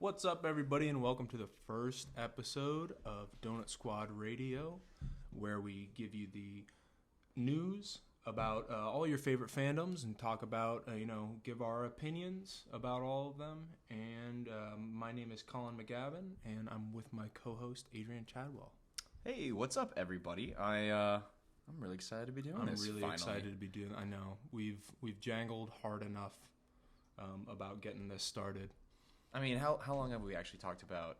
What's up, everybody, and welcome to the first episode of Donut Squad Radio, where we give you the news about all your favorite fandoms and talk about, give our opinions about all of them. And my name is Colin McGavin, and I'm with my co-host, Adrian Chadwell. Hey, what's up, everybody? I'm really excited to be doing this. I'm really finally. excited to be doing. I know we've jangled hard enough about getting this started. I mean, how long have we actually talked about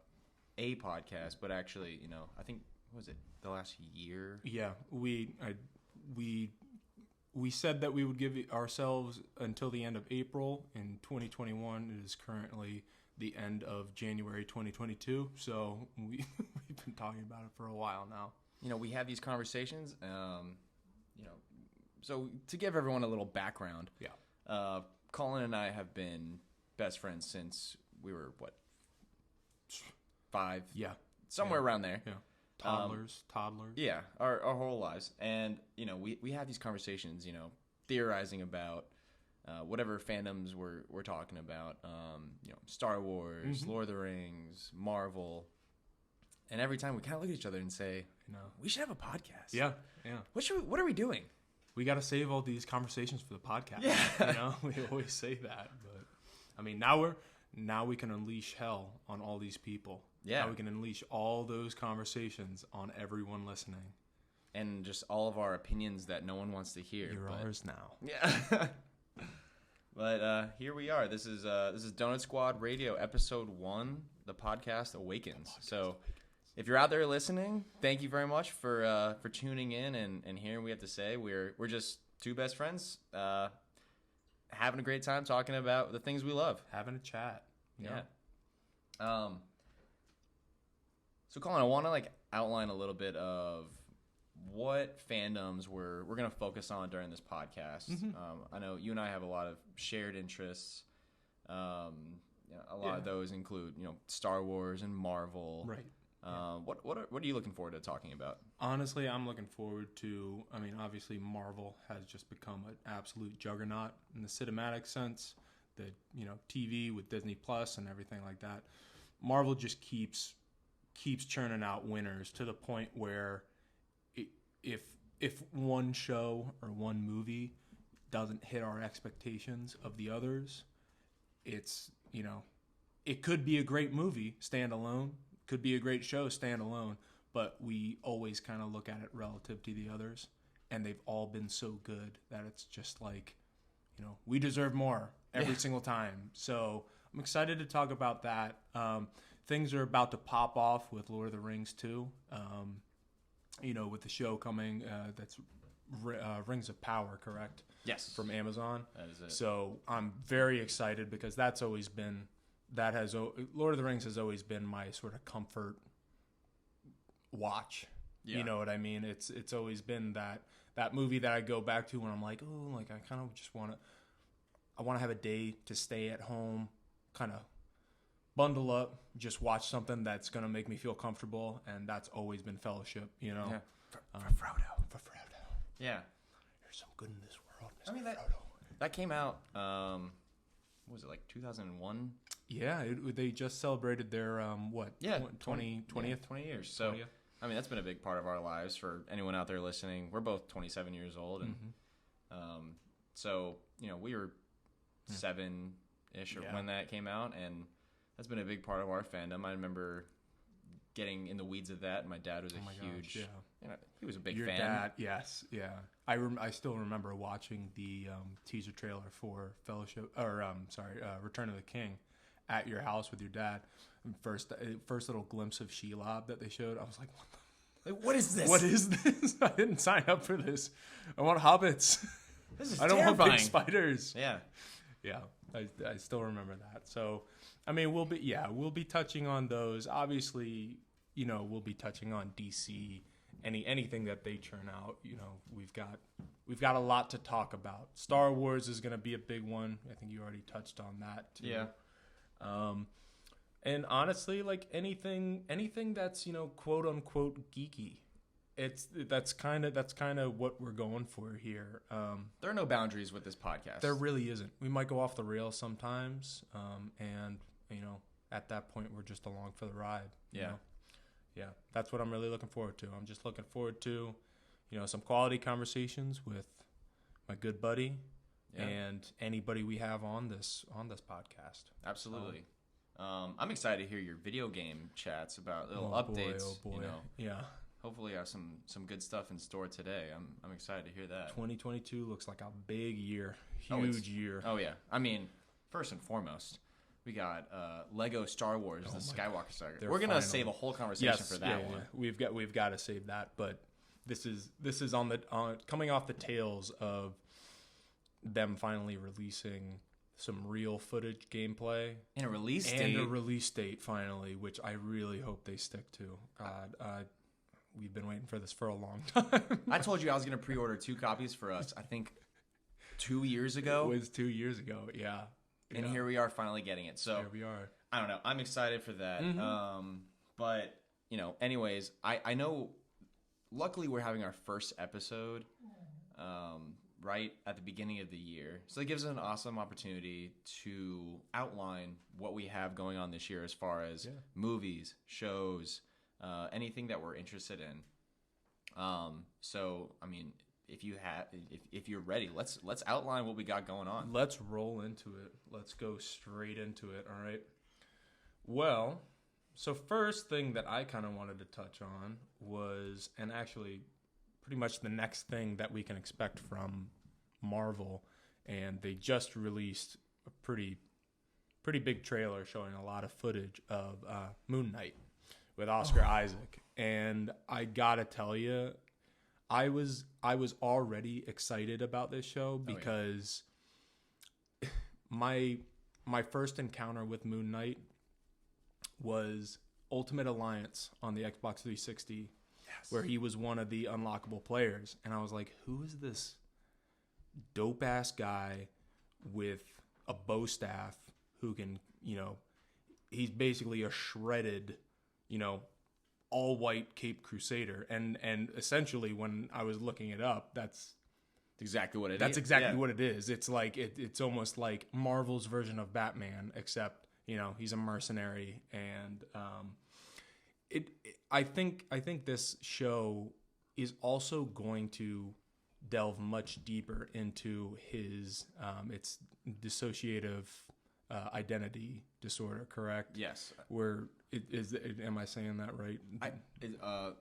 a podcast? But actually, I think, what was it, the last year? Yeah, we said that we would give ourselves until the end of April in 2021. It is currently the end of January 2022, so we've been talking about it for a while now. We have these conversations, so to give everyone a little background, Colin and I have been best friends since we were, 5? Yeah. Somewhere around there. Yeah. Toddlers. Yeah, our whole lives. And, we have these conversations, theorizing about whatever fandoms we're talking about, Star Wars, Lord of the Rings, Marvel. And every time we kind of look at each other and say, we should have a podcast. Yeah. What are we doing? We got to save all these conversations for the podcast. Yeah. We always say that. But, I mean, now we can unleash hell on all these people. Yeah. Now we can unleash all those conversations on everyone listening. And just all of our opinions that no one wants to hear. You're ours now. Yeah. But here we are. This is Donut Squad Radio, Episode 1, the Podcast Awakens. If you're out there listening, thank you very much for tuning in and hearing what we have to say. We're just two best friends having a great time talking about the things we love. Having a chat. Yeah. So, Colin, I want to outline a little bit of what fandoms we're going to focus on during this podcast. Mm-hmm. I know you and I have a lot of shared interests. A lot of those include, Star Wars and Marvel. Right. What are you looking forward to talking about? Honestly, I'm looking forward to, obviously Marvel has just become an absolute juggernaut in the cinematic sense. The, TV with Disney Plus and everything like that. Marvel just keeps churning out winners to the point where if one show or one movie doesn't hit our expectations of the others, it's, it could be a great movie standalone, could be a great show standalone, but we always kind of look at it relative to the others, and they've all been so good that it's just like, we deserve more every single time. So I'm excited to talk about that. Things are about to pop off with Lord of the Rings too. With the show coming, that's Rings of Power, correct? Yes. From Amazon. That is it. So I'm very excited because Lord of the Rings has always been my sort of comfort watch. Yeah. You know what I mean? It's always been that movie that I go back to when I'm like, oh, I kind of just want to have a day to stay at home, kind of bundle up, just watch something that's going to make me feel comfortable, and that's always been Fellowship, Yeah. For Frodo. Yeah. There's some good in this world, Mr. I mean, Frodo. That came out, what was it, 2001? Yeah, they just celebrated their, 20th? 20 years. So, 20th. I mean, that's been a big part of our lives for anyone out there listening. We're both 27 years old, and so, we were 7-ish when that came out, and that's been a big part of our fandom. I remember getting in the weeds of that, and my dad was huge, he was a big fan. Your dad, yes, yeah. I still remember watching the teaser trailer for Fellowship, or Return of the King, at your house with your dad. And first little glimpse of Shelob that they showed, I was like, what is this? What is this? I didn't sign up for this. I want hobbits. This is I don't terrifying. want big spiders. Yeah. Yeah, I still remember that. So, we'll be touching on those. Obviously, we'll be touching on DC, anything that they churn out. We've got a lot to talk about. Star Wars is going to be a big one. I think you already touched on that too. Yeah. And honestly, anything that's, quote unquote geeky. That's kind of what we're going for here. There are no boundaries with this podcast. There really isn't. We might go off the rails sometimes, and at that point we're just along for the ride. You Yeah. know? Yeah, that's what I'm really looking forward to. I'm just looking forward to, some quality conversations with my good buddy and anybody we have on this podcast. Absolutely. I'm excited to hear your video game chats about little updates. Oh boy. Yeah. Hopefully, I have some good stuff in store today. I'm excited to hear that. 2022 looks like a big year, huge year. Oh yeah. I mean, first and foremost, we got Lego Star Wars: The Skywalker Saga. We're gonna save a whole conversation for that one. Yeah. We've got to save that, but this is on coming off the tails of them finally releasing some real footage gameplay and a release date finally, which I really hope they stick to. God, we've been waiting for this for a long time. I told you I was gonna pre-order 2 copies for us. I think 2 years ago. It was 2 years ago. Yeah. And here we are finally getting it. So here we are. I don't know. I'm excited for that. Mm-hmm. But anyways, I know. Luckily, we're having our first episode right at the beginning of the year, so it gives us an awesome opportunity to outline what we have going on this year as far as movies, shows, anything that we're interested in. So I mean, if you're ready, let's outline what we got going on. Let's roll into it. Let's go straight into it. All right. Well, so first thing that I kind of wanted to touch on was, and actually pretty much the next thing that we can expect from Marvel, and they just released a pretty big trailer showing a lot of footage of Moon Knight with Oscar Isaac. And I gotta tell you, I was already excited about this show because my first encounter with Moon Knight was Ultimate Alliance on the Xbox 360, where he was one of the unlockable players, and I was like, who is this dope ass guy with a bow staff who can, he's basically a shredded, all white Cape Crusader, and essentially when I was looking it up, that's exactly what it is. That's exactly what it is. It's like it's almost like Marvel's version of Batman, except he's a mercenary, and I think this show is also going to delve much deeper into his it's dissociative identity disorder, correct? Yes. Where am I saying that right?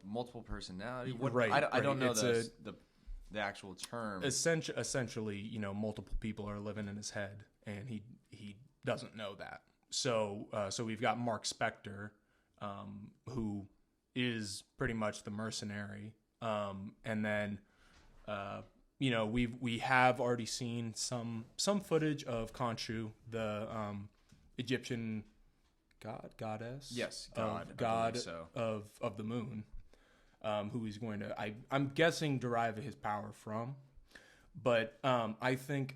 Multiple personality. Right. I don't know the actual term. Essentially, multiple people are living in his head, and he doesn't know that. So we've got Mark Spector, who is pretty much the mercenary, and then we have already seen some footage of Khonshu, the Egyptian goddess. Yes, god of the moon, who he's going to I'm guessing derive his power from, but I think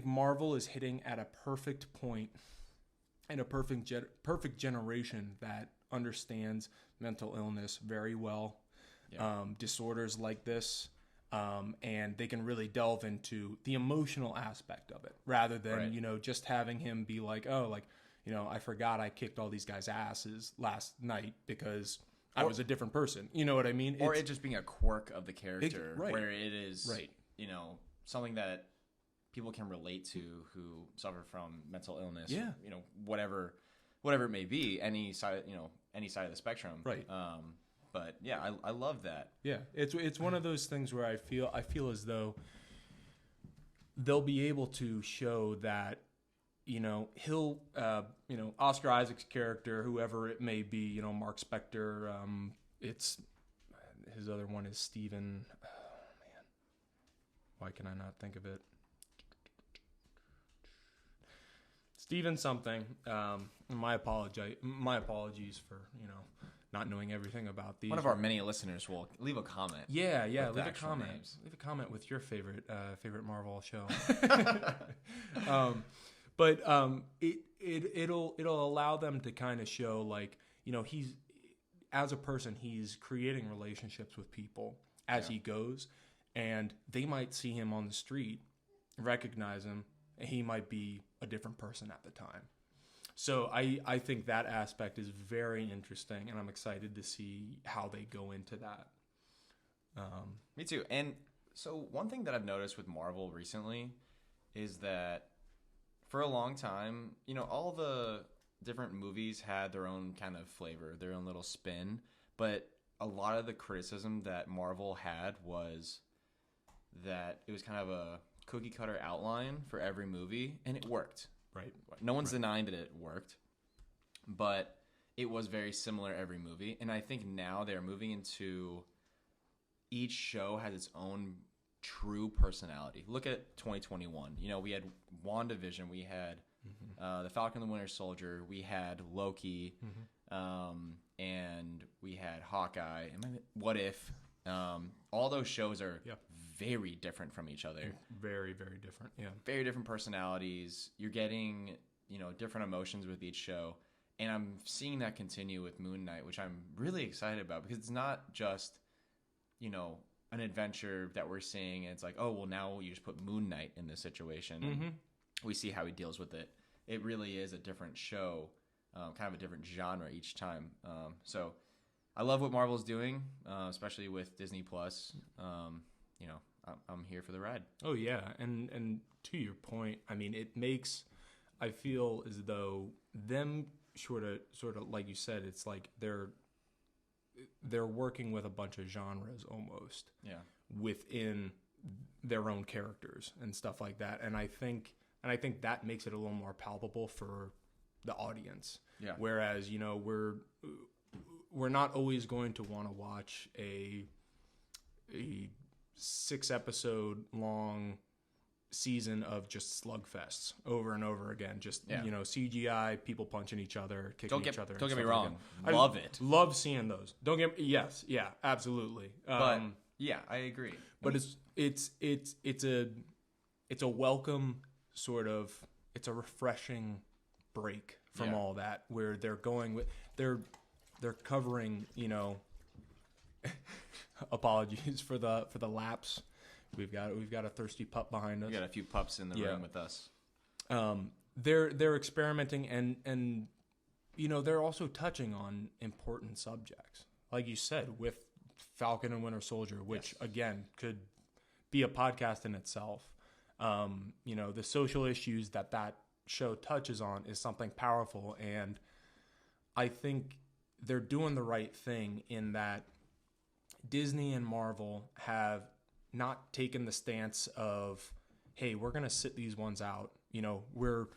Marvel is hitting at a perfect point and a perfect generation that understands mental illness very well, disorders like this, and they can really delve into the emotional aspect of it rather than just having him be like, I forgot I kicked all these guys' asses last night because I was a different person. You know what I mean? Or it just being a quirk of the character, where it is something that people can relate to who suffer from mental illness. Yeah. Whatever it may be, any side of the spectrum. Right. But yeah, I love that. Yeah, it's one of those things where I feel as though they'll be able to show that he'll Oscar Isaac's character, whoever it may be, Mark Spector, it's his other one is Steven. Oh man, why can I not think of it? Steven something. My apologies for not knowing everything about these. One of our many listeners will leave a comment. Yeah. Leave a comment. Names. Leave a comment with your favorite Marvel show. It'll allow them to kind of show he's as a person, he's creating relationships with people as he goes, and they might see him on the street, recognize him, and he might be a different person at the time. So I think that aspect is very interesting, and I'm excited to see how they go into that. Me too. And so one thing that I've noticed with Marvel recently is that for a long time, all the different movies had their own kind of flavor, their own little spin. But a lot of the criticism that Marvel had was that it was kind of a cookie cutter outline for every movie, and it worked. Right. No one's denying that it worked, but it was very similar every movie. And I think now they're moving into each show has its own true personality. Look at 2021. We had WandaVision, we had The Falcon and the Winter Soldier, we had Loki, and we had Hawkeye. What If? All those shows are very different from each other. Very, very different. Yeah. Very different personalities. You're getting, different emotions with each show. And I'm seeing that continue with Moon Knight, which I'm really excited about because it's not just, an adventure that we're seeing. And it's like, oh, well, now you just put Moon Knight in this situation. And we see how he deals with it. It really is a different show, kind of a different genre each time. So I love what Marvel's doing, especially with Disney Plus. I'm here for the ride. Oh yeah, and to your point, I mean, I feel as though them sort of like you said, it's like they're working with a bunch of genres almost. Yeah. Within their own characters and stuff like that, and I think that makes it a little more palpable for the audience. Yeah. Whereas we're not always going to want to watch a 6-episode long season of just slugfests over and over again. Just CGI, people punching each other, kicking each other. Don't get me wrong, like love it. Love seeing those. Yes, yeah, absolutely. But yeah, I agree. But it's a welcome sort of. It's a refreshing break from all that, where they're going with they're covering. Apologies for the lapse. We've got a thirsty pup behind us. We got a few pups in the room with us. They're experimenting and they're also touching on important subjects, like you said, with Falcon and Winter Soldier, which again could be a podcast in itself. The social issues that show touches on is something powerful, and I think they're doing the right thing in that Disney and Marvel have not taken the stance of, hey, we're going to sit these ones out. We're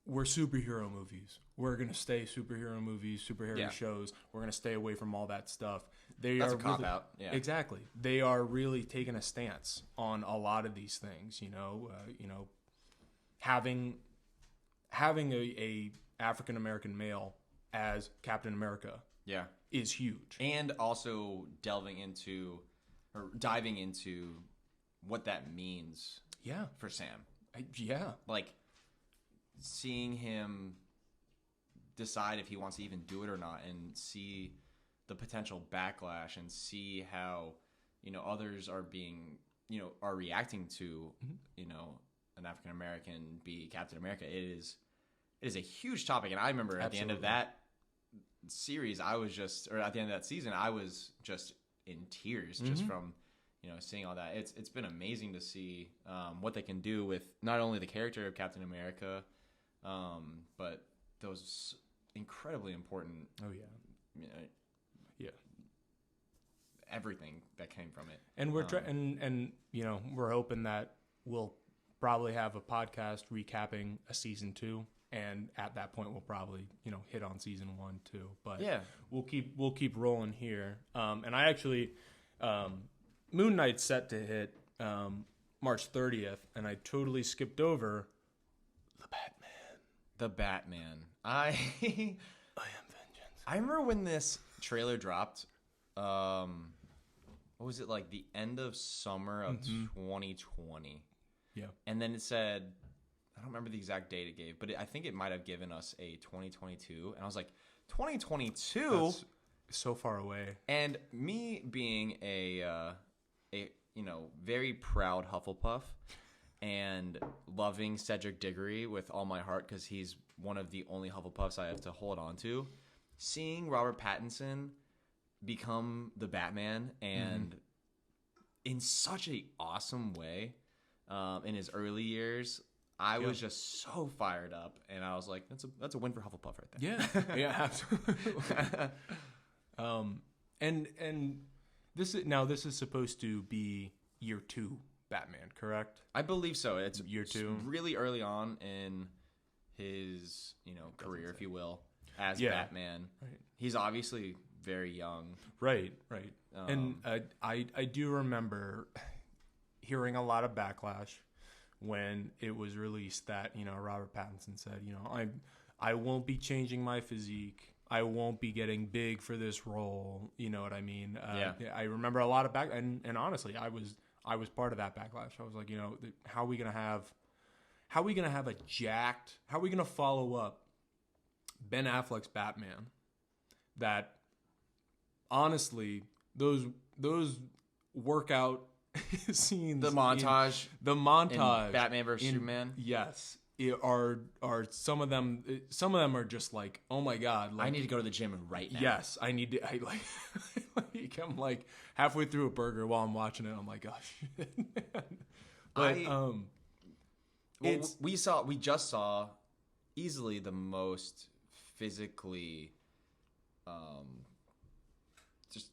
superhero movies. We're going to stay superhero movies, superhero shows. We're going to stay away from all that stuff. That's a cop-out. Yeah. Exactly. They are really taking a stance on a lot of these things, having a African-American male as Captain America is huge. And also diving into what that means for Sam. Like seeing him decide if he wants to even do it or not, and see the potential backlash, and see how others are are reacting to an African American be Captain America. It is a huge topic, and I remember at the end of that series, at the end of that season, I was just in tears just from seeing all that. It's been amazing to see what they can do with not only the character of Captain America, but those incredibly important everything that came from it. And we're we're hoping that we'll probably have a podcast recapping a season 2. And at that point, we'll probably, hit on season 1 too. But we'll keep rolling here. And I actually, Moon Knight's set to hit March 30th, and I totally skipped over The Batman. I am vengeance. I remember when this trailer dropped. What was it, like the end of summer of 2020? Yeah. And then it said, I don't remember the exact date it gave, but I think it might have given us a 2022. And I was like, 2022? That's so far away. And me being a very proud Hufflepuff, and loving Cedric Diggory with all my heart because he's one of the only Hufflepuffs I have to hold on to. Seeing Robert Pattinson become the Batman and in such a awesome way in his early years, I was just so fired up, and I was like, that's a win for Hufflepuff right there. Yeah, absolutely. And this is supposed to be year 2 Batman, correct? I believe so. It's year 2, really early on in his career, if you will, as Batman. Right. He's obviously very young. Right. And I do remember hearing a lot of backlash when it was released that, Robert Pattinson said, I won't be changing my physique. I won't be getting big for this role. You know what I mean? I remember a lot of and honestly, I was part of that backlash. I was like, how are we gonna have how are we gonna follow up Ben Affleck's Batman that honestly those workout scenes, the montage in Batman versus Superman, yes, are some of them are just like, oh my god, like, I need to go to the gym right now. Yes, I need to. I'm like halfway through a burger while I'm watching it. I'm like, gosh. But we just saw easily the most physically just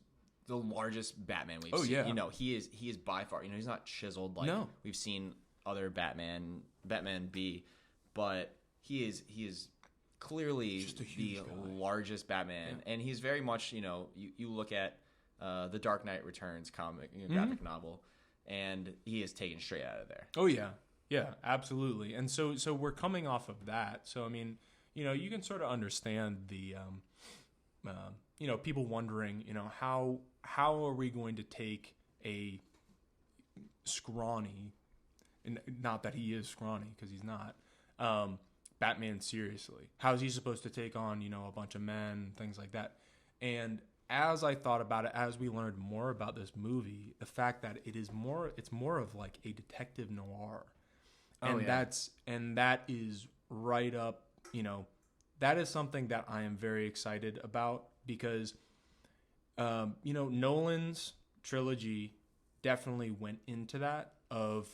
the largest Batman we've seen. Yeah. He is by far, he's not chiseled like we've seen other Batman be, but he is clearly the largest Batman, and he's very much, you look at the Dark Knight Returns comic, graphic novel, and he is taken straight out of there. Oh yeah. Yeah, absolutely. And so we're coming off of that. So I mean, you can sort of understand the people wondering, how are we going to take a scrawny, and not that he is scrawny because he's not, Batman seriously? How's he supposed to take on, a bunch of men, things like that? And as I thought about it, as we learned more about this movie, the fact that it's more of like a detective noir. And that is right up, that is something that I am very excited about because, Nolan's trilogy definitely went into that of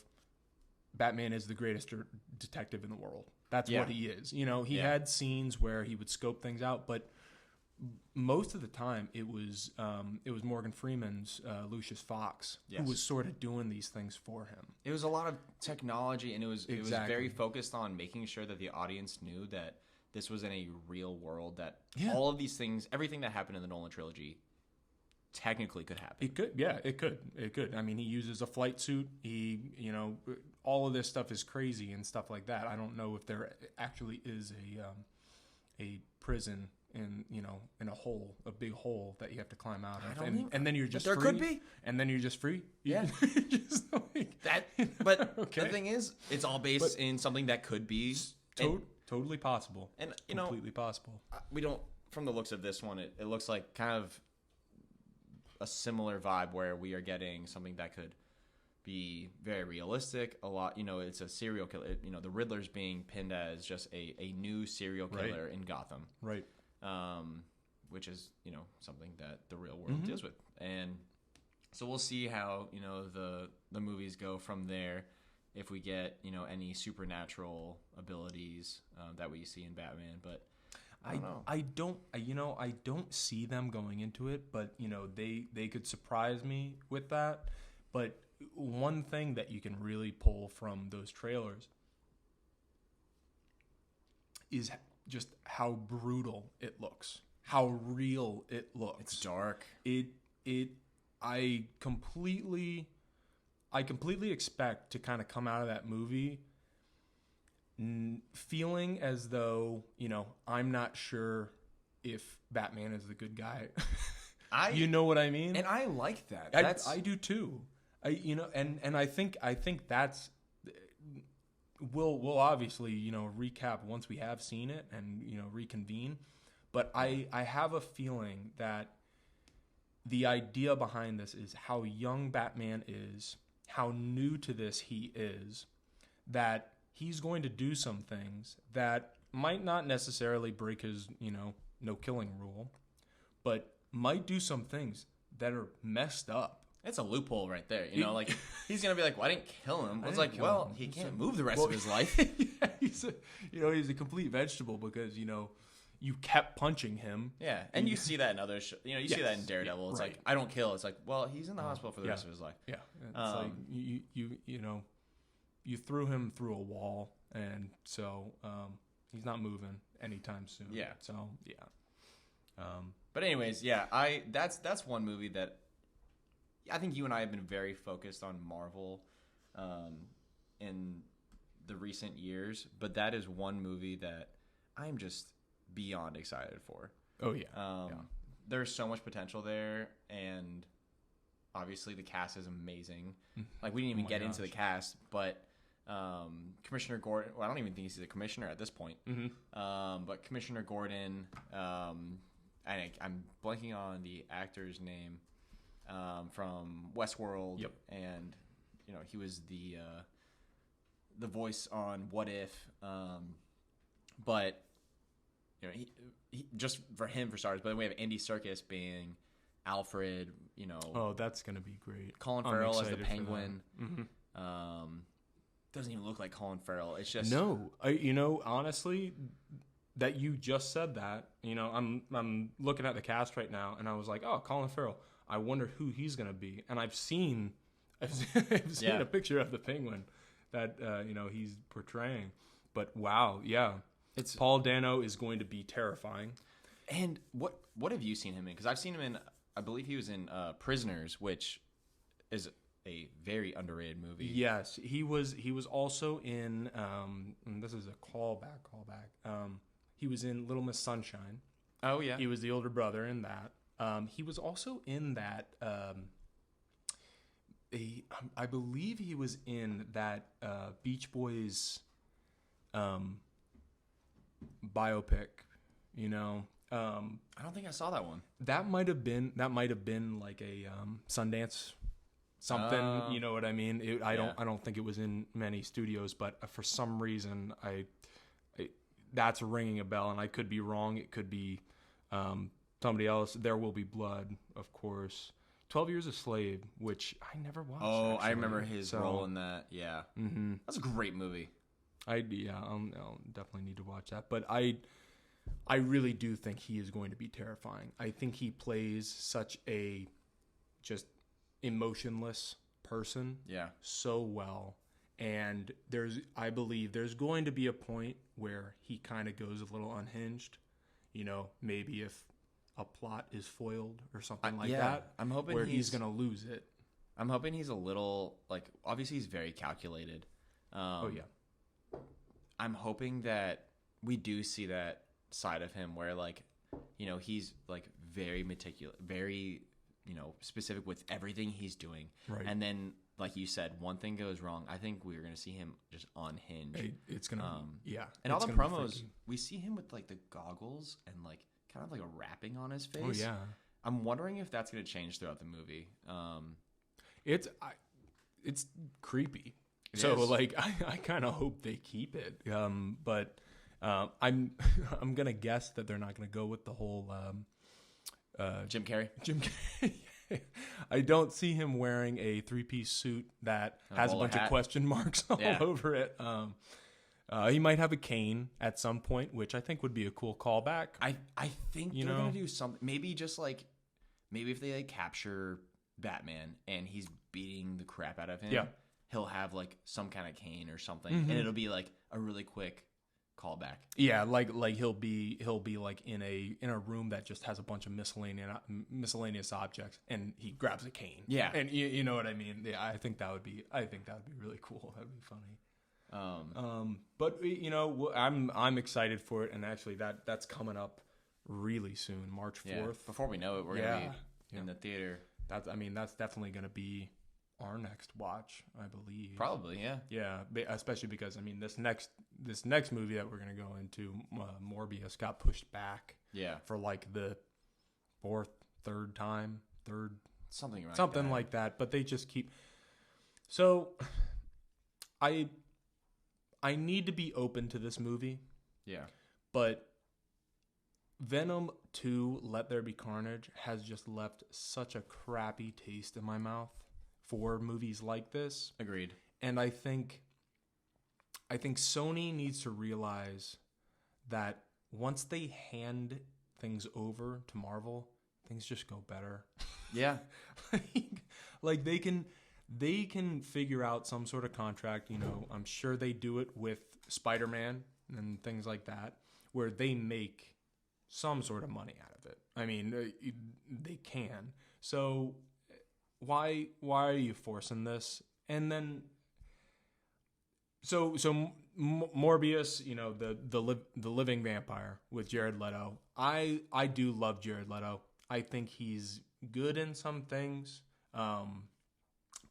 Batman is the greatest detective in the world. That's what he is. He had scenes where he would scope things out, but most of the time it was Morgan Freeman's Lucius Fox who was sort of doing these things for him. It was a lot of technology, and it was very focused on making sure that the audience knew that this was in a real world, that all of these things, everything that happened in the Nolan trilogy technically could happen. It could. I mean, he uses a flight suit. He, all of this stuff is crazy and stuff like that. I don't know if there actually is a prison in a hole, a big hole that you have to climb out of, and then you're just free. There could be, and then you're just free. Yeah, just like that. But the thing is, it's all based in something that could be totally possible, and completely possible. We don't, from the looks of this one, it looks like kind of a similar vibe where we are getting something that could be very realistic. A lot, it's a serial killer. The Riddler's being pinned as just a new serial killer in Gotham, right? Which is, something that the real world deals with. And so we'll see how, the movies go from there. If we get, any supernatural abilities that we see in Batman, but I don't see them going into it, but they could surprise me with that. But one thing that you can really pull from those trailers is just how brutal it looks, how real it looks. It's dark. I completely expect to kind of come out of that movie feeling as though, I'm not sure if Batman is the good guy. You know what I mean? And I like that. I do too. And I think that's, we'll obviously, recap once we have seen it and, reconvene. But I have a feeling that the idea behind this is how young Batman is, how new to this he is, that he's going to do some things that might not necessarily break his, no killing rule, but might do some things that are messed up. It's a loophole right there. Like he's going to be like, well, I didn't kill him. It's like, well, he can't move the rest of his life. Yeah, he's a complete vegetable because, you kept punching him. Yeah, and you see that in other shows. You see that in Daredevil. It's like, I don't kill. It's like, well, he's in the hospital for the rest of his life. Yeah, it's like you threw him through a wall, and so he's not moving anytime soon. Yeah. So yeah. But anyways, yeah, that's one movie that I think you and I have been very focused on Marvel, in the recent years. But that is one movie that I'm just beyond excited for. Oh yeah. There's so much potential there, and obviously the cast is amazing. Like we didn't even get into the cast, but Commissioner Gordon. Well, I don't even think he's the commissioner at this point. But Commissioner Gordon. I'm blanking on the actor's name from Westworld. Yep. And he was the voice on What If. But he just for starters. But then we have Andy Serkis being Alfred. Oh, that's gonna be great. Colin Farrell as the Penguin. Doesn't even look like Colin Farrell. It's just no. Honestly, that you just said that. I'm looking at the cast right now, and I was like, oh, Colin Farrell. I wonder who he's gonna be. And I've seen a picture of the Penguin that he's portraying. But wow, yeah, Paul Dano is going to be terrifying. And what have you seen him in? Because I've seen him in, I believe he was in Prisoners, which is a very underrated movie. Yes, he was also in. And this is a callback. He was in Little Miss Sunshine. Oh yeah, he was the older brother in that. He was also in that. I believe he was in that Beach Boys biopic. I don't think I saw that one. That might have been like a Sundance something. You know what I mean? I don't think it was in many studios, but for some reason I that's ringing a bell, and I could be wrong. It could be somebody else. There Will Be Blood, of course. 12 Years a Slave, which I never watched. Oh, actually. I remember his role in that. Yeah, that's a great movie. I'll definitely need to watch that. But I really do think he is going to be terrifying. I think he plays such a just emotionless person so well. And I believe there's going to be a point where he kind of goes a little unhinged. Maybe if a plot is foiled or something like that. I'm hoping where he's going to lose it. I'm hoping he's a little, obviously he's very calculated. Oh, yeah. I'm hoping that we do see that side of him where, he's, very meticulous, very, specific with everything he's doing. Right. And then, like you said, one thing goes wrong. I think we're going to see him just unhinged. It's going to, And all the promos, we see him with, the goggles and, kind of a wrapping on his face. Oh, yeah. I'm wondering if that's going to change throughout the movie. It's creepy. I kind of hope they keep it. But I'm gonna guess that they're not gonna go with the whole Jim Carrey. I don't see him wearing a 3-piece suit that has a bunch of question marks all over it. He might have a cane at some point, which I think would be a cool callback. I think they're gonna do something. Maybe just maybe if they capture Batman and he's beating the crap out of him. Yeah. He'll have some kind of cane or something, and it'll be a really quick callback. Yeah, he'll be in a room that just has a bunch of miscellaneous objects, and he grabs a cane. Yeah, and you know what I mean. Yeah, I think that would be really cool. That'd be funny. But I'm excited for it, and actually that's coming up really soon, March 4th. Yeah. Before we know it, we're gonna be in the theater. That's definitely gonna be our next watch, I believe. Third, yeah, especially because this next movie that we're gonna go into, Morbius, got pushed back. Yeah, for the third time, something like that. But they just keep. So, I I need to be open to this movie. Yeah. But Venom 2, Let There Be Carnage, has just left such a crappy taste in my mouth for movies like this. Agreed. And I think Sony needs to realize that once they hand things over to Marvel, things just go better. Yeah. like they can figure out some sort of contract, I'm sure they do it with Spider-Man and things like that, where they make some sort of money out of it. I mean, they can. So why are you forcing this? And then so Morbius, the living vampire with Jared Leto. I do love Jared Leto. I think he's good in some things.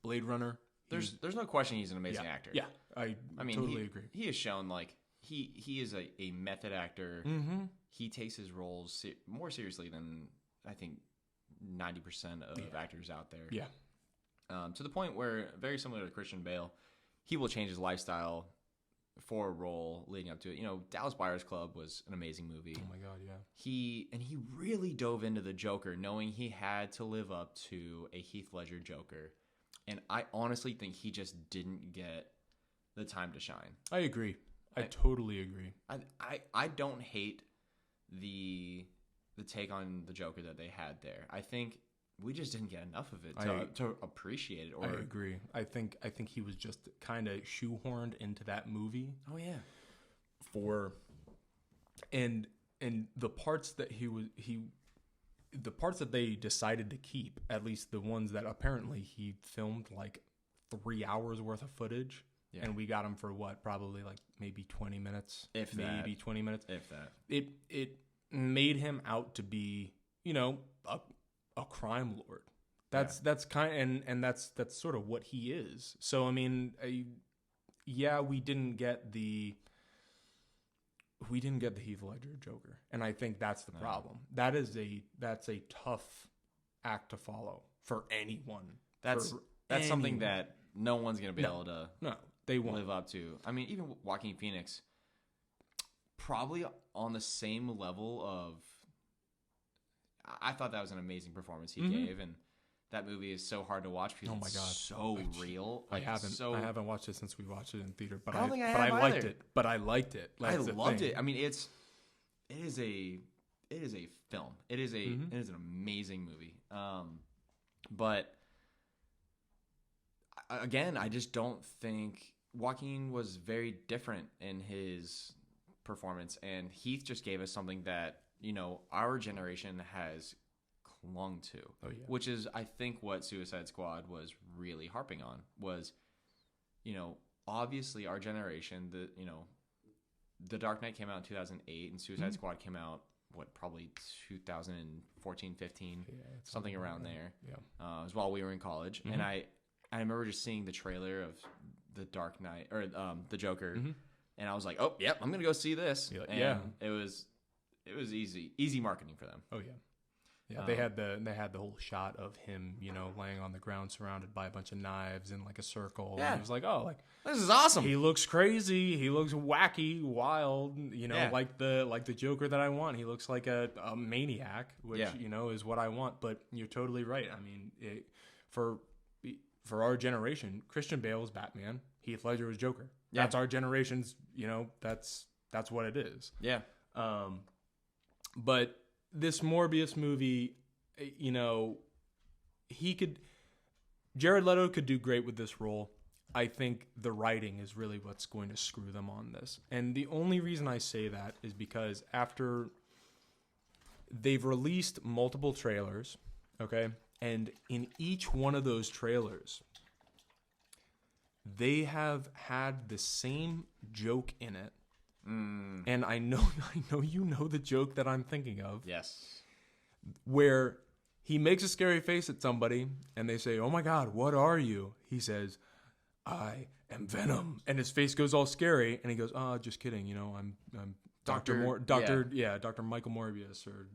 Blade Runner. There's no question he's an amazing actor. Yeah, I mean, totally agree. He has shown he is a method actor. Mm-hmm. He takes his roles more seriously than I think 90% of actors out there. Yeah. To the point where, very similar to Christian Bale, he will change his lifestyle for a role leading up to it. Dallas Buyers Club was an amazing movie. Oh my God, yeah. He really dove into the Joker, knowing he had to live up to a Heath Ledger Joker. And I honestly think he just didn't get the time to shine. I agree. I totally agree. I don't hate the take on the Joker that they had there. I think we just didn't get enough of it to appreciate it. I agree. I think he was just kind of shoehorned into that movie. Oh yeah. And the parts that the parts that they decided to keep, at least the ones that apparently he filmed like 3 hours worth of footage. Yeah. And we got him for what? Probably like maybe 20 minutes. If maybe 20 minutes. If that. It made him out to be, a crime lord. That's kind and that's sort of what he is. So I mean, we didn't get the Heath Ledger Joker, and I think that's the problem. That's a tough act to follow for anyone. That's something that no one's gonna be able to. No, they won't live up to. I mean, even Joaquin Phoenix, probably on the same level of. I thought that was an amazing performance he gave, and that movie is so hard to watch because it's so real. I haven't watched it since we watched it in theater, but I liked it. But I liked it. I loved it. I mean, it is a film. It is an amazing movie. But again, I just don't think Joaquin was very different in his performance, and Heath just gave us something that our generation has clung to, which is, I think, what Suicide Squad was really harping on was, obviously our generation, The Dark Knight came out in 2008 and Suicide Squad came out, probably 2014, 15, something around there. Yeah. It was while we were in college. And I remember just seeing the trailer of The Dark Knight, or the Joker, and I was like, oh, yep, I'm going to go see this. And it was easy marketing for them. Oh yeah, yeah. They had the whole shot of him, laying on the ground surrounded by a bunch of knives in like a circle. Yeah, and he was like, oh, like this is awesome. He looks crazy. He looks wacky, wild. Like the Joker that I want. He looks like a maniac, which is what I want. But you're totally right. I mean, for our generation, Christian Bale was Batman. Heath Ledger was Joker. Yeah. That's our generation's. That's what it is. Yeah. But this Morbius movie, Jared Leto could do great with this role. I think the writing is really what's going to screw them on this. And the only reason I say that is because after they've released multiple trailers, okay? And in each one of those trailers, they have had the same joke in it. And I know you know the joke that I'm thinking of. Yes. Where he makes a scary face at somebody and they say, "Oh my God, what are you?" He says, "I am Venom." And his face goes all scary and he goes, "Oh, just kidding, I'm Dr. Michael Morbius," or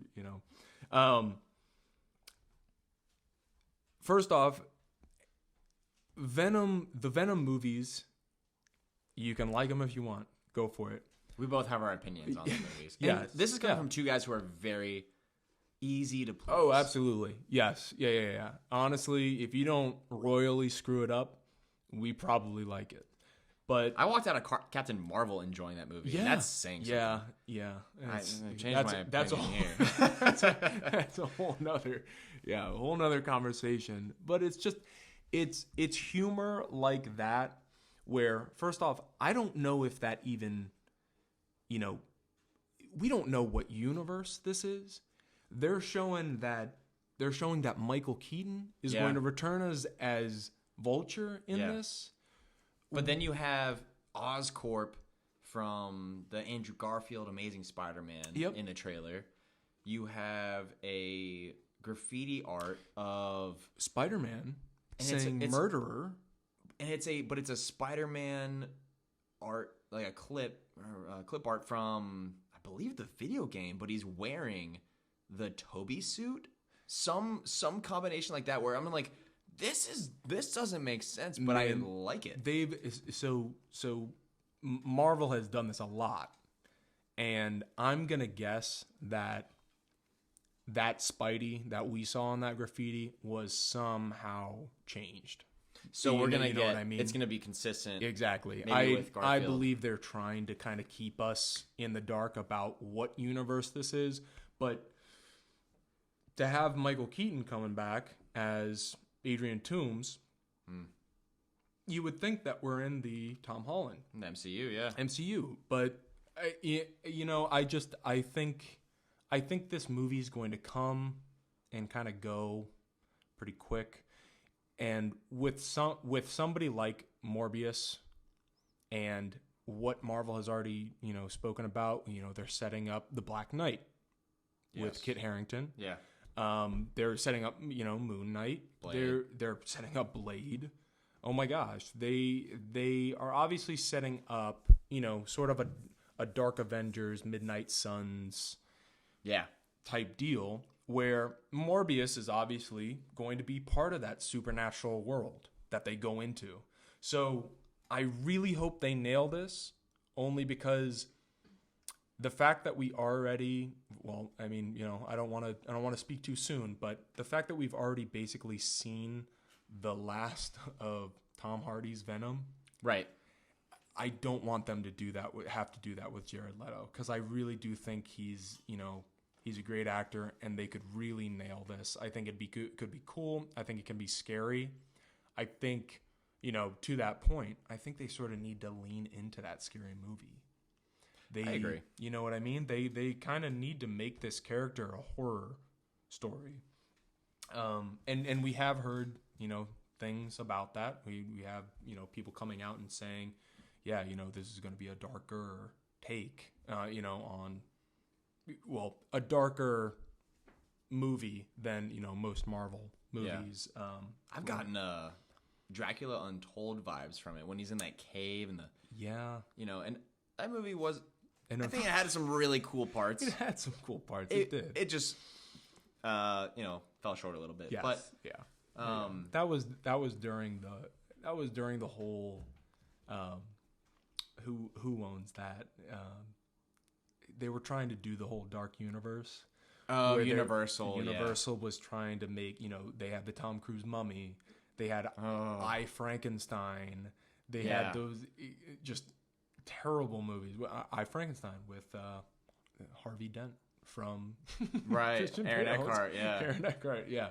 First off, the Venom movies, You can like them if you want. Go for it. We both have our opinions on the movies. Yeah, And this is coming from two guys who are very easy to please. Oh, absolutely. Yes. Yeah. Honestly, if you don't royally screw it up, we probably like it. But I walked out of Captain Marvel enjoying that movie. Yeah. And that's saying something. Yeah. I changed my opinion here. That's a whole nother conversation. But it's just, it's humor like that where, first off, I don't know if that even, we don't know what universe this is. They're showing that Michael Keaton is going to return as Vulture in this. But then you have Oscorp from the Andrew Garfield Amazing Spider-Man in the trailer. You have a graffiti art of Spider-Man and saying it's murderer. And it's a Spider-Man art, like a clip art from, I believe, the video game, but he's wearing the Toby suit. Some combination like that where I'm like, this doesn't make sense, but I like it. So Marvel has done this a lot, and I'm gonna guess that Spidey that we saw on that graffiti was somehow changed. So we're gonna get. What I mean? It's gonna be consistent. Exactly. I believe they're trying to kind of keep us in the dark about what universe this is, but to have Michael Keaton coming back as Adrian Toomes, you would think that we're in the Tom Holland MCU, but I think this movie is going to come and kind of go pretty quick, and with somebody like Morbius and what Marvel has already spoken about, they're setting up the Black Knight with Kit Harington. Yeah. They're setting up, Moon Knight. Blade. They're setting up Blade. Oh my gosh, they are obviously setting up, sort of a Dark Avengers, Midnight Suns, type deal where Morbius is obviously going to be part of that supernatural world that they go into. So I really hope they nail this, only because the fact that we already, I don't want to speak too soon, but the fact that we've already basically seen the last of Tom Hardy's Venom, right? I don't want them to have to do that with Jared Leto, because I really do think he's a great actor, and they could really nail this. I think could be cool. I think it can be scary. I think, to that point, I think they sort of need to lean into that scary movie. I agree. You know what I mean? They kind of need to make this character a horror story. And we have heard, things about that. We have, people coming out and saying, this is going to be a darker take, on, a darker movie than, most Marvel movies. Yeah. I've gotten Dracula Untold vibes from it when he's in that cave and and that movie was, I think it had some really cool parts. It had some cool parts. It did. It just, fell short a little bit. Yes. But that was during the whole, who owns that? They were trying to do the whole dark universe. Oh, Universal. Universal was trying to make, they had the Tom Cruise Mummy. They had I, Frankenstein. They had those just terrible movies. I, Frankenstein with Harvey Dent from Aaron Eckhart. Aaron Eckhart. Yeah.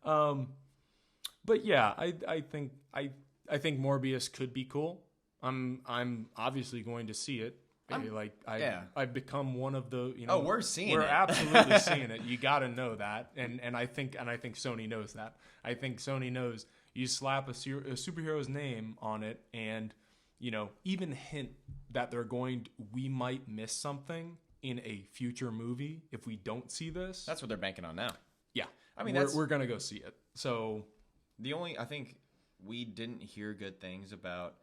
But yeah, I think Morbius could be cool. I'm obviously going to see it. I've become one of the we're seeing we're it. absolutely seeing it. You got to know that, and I think Sony knows that. I think Sony knows you slap a superhero's name on it, and even hint that we might miss something in a future movie if we don't see this. That's what they're banking on now. Yeah, I mean we're gonna go see it. So I think we didn't hear good things about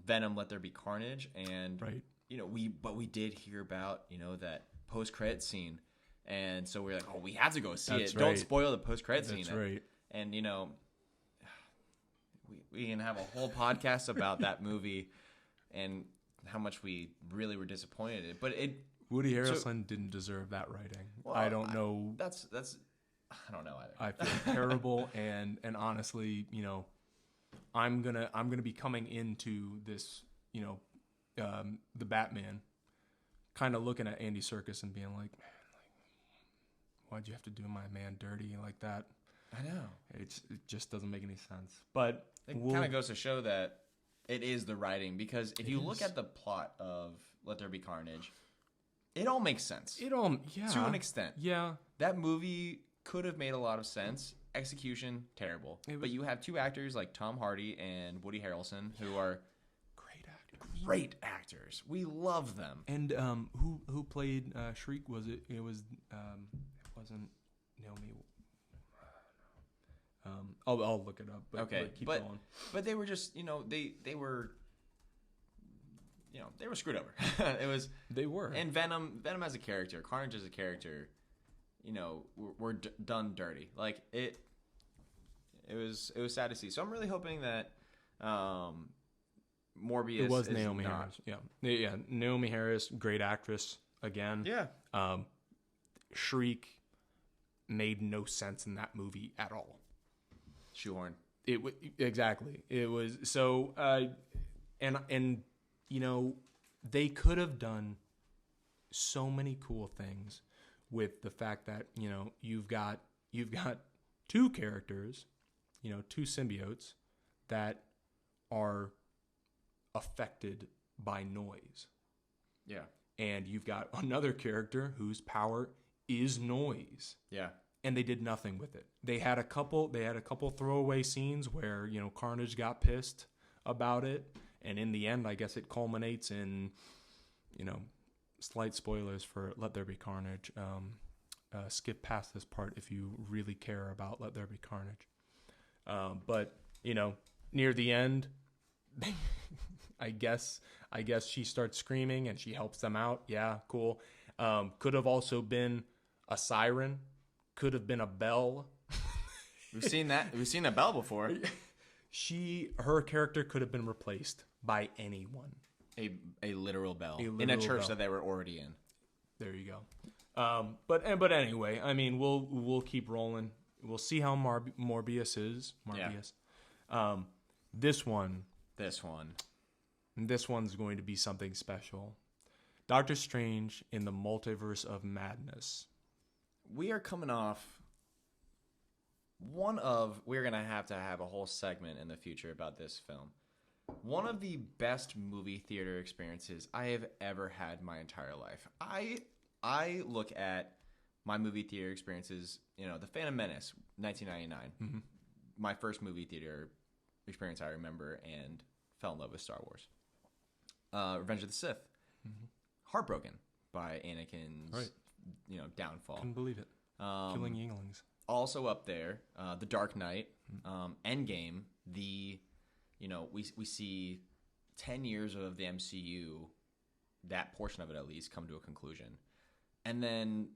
Venom Let There Be Carnage, and we did hear about that post-credit scene, and so we're like, we have to go see it. Right. Don't spoil the post-credit scene. That's right. And we can have a whole podcast about that movie, and how much we really were disappointed in it. But Woody Harrelson didn't deserve that writing. Well, I don't know. That's I don't know either. I feel terrible, and honestly, I'm gonna be coming into this, the Batman, kind of looking at Andy Serkis and being like, man, why'd you have to do my man dirty like that? I know. It just doesn't make any sense. But it kind of goes to show that it is the writing, because if you look at the plot of Let There Be Carnage, it all makes sense. Yeah. To an extent. Yeah. That movie could have made a lot of sense. Execution, terrible. But you have two actors like Tom Hardy and Woody Harrelson who are great actors. We love them. And who played Shriek? It wasn't Naomi. I'll look it up. Okay, keep going. But they were just they were they were screwed over. They were. And Venom as a character, Carnage as a character, were done dirty. Like it was sad to see. So I'm really hoping that Morbius. It was is Naomi not. Harris. Yeah. Naomi Harris, great actress again. Yeah. Shriek made no sense in that movie at all. Shoehorn. Exactly. It was so. And they could have done so many cool things with the fact that you've got two characters, two symbiotes that are affected by noise. Yeah. And you've got another character whose power is noise. Yeah. And they did nothing with it. They had a couple throwaway scenes where, Carnage got pissed about it, and in the end I guess it culminates in, slight spoilers for Let There Be Carnage. Skip past this part if you really care about Let There Be Carnage. But near the end, I guess she starts screaming and she helps them out. Yeah, cool. Could have also been a siren. Could have been a bell. We've seen that. We've seen a bell before. Her character could have been replaced by anyone. A literal bell in a church that they were already in. There you go. But anyway, I mean, we'll keep rolling. We'll see how Morbius is. Morbius. Yeah. This one's going to be something special. Doctor Strange in the Multiverse of Madness. We are coming off we're going to have a whole segment in the future about this film. One of the best movie theater experiences I have ever had in my entire life. I look at my movie theater experiences, The Phantom Menace, 1999. Mm-hmm. My first movie theater experience I remember, and fell in love with Star Wars. Revenge of the Sith. Mm-hmm. Heartbroken by Anakin's downfall. Couldn't believe it. Killing Younglings. Also up there, The Dark Knight, Endgame. We see 10 years of the MCU, that portion of it at least, come to a conclusion. And then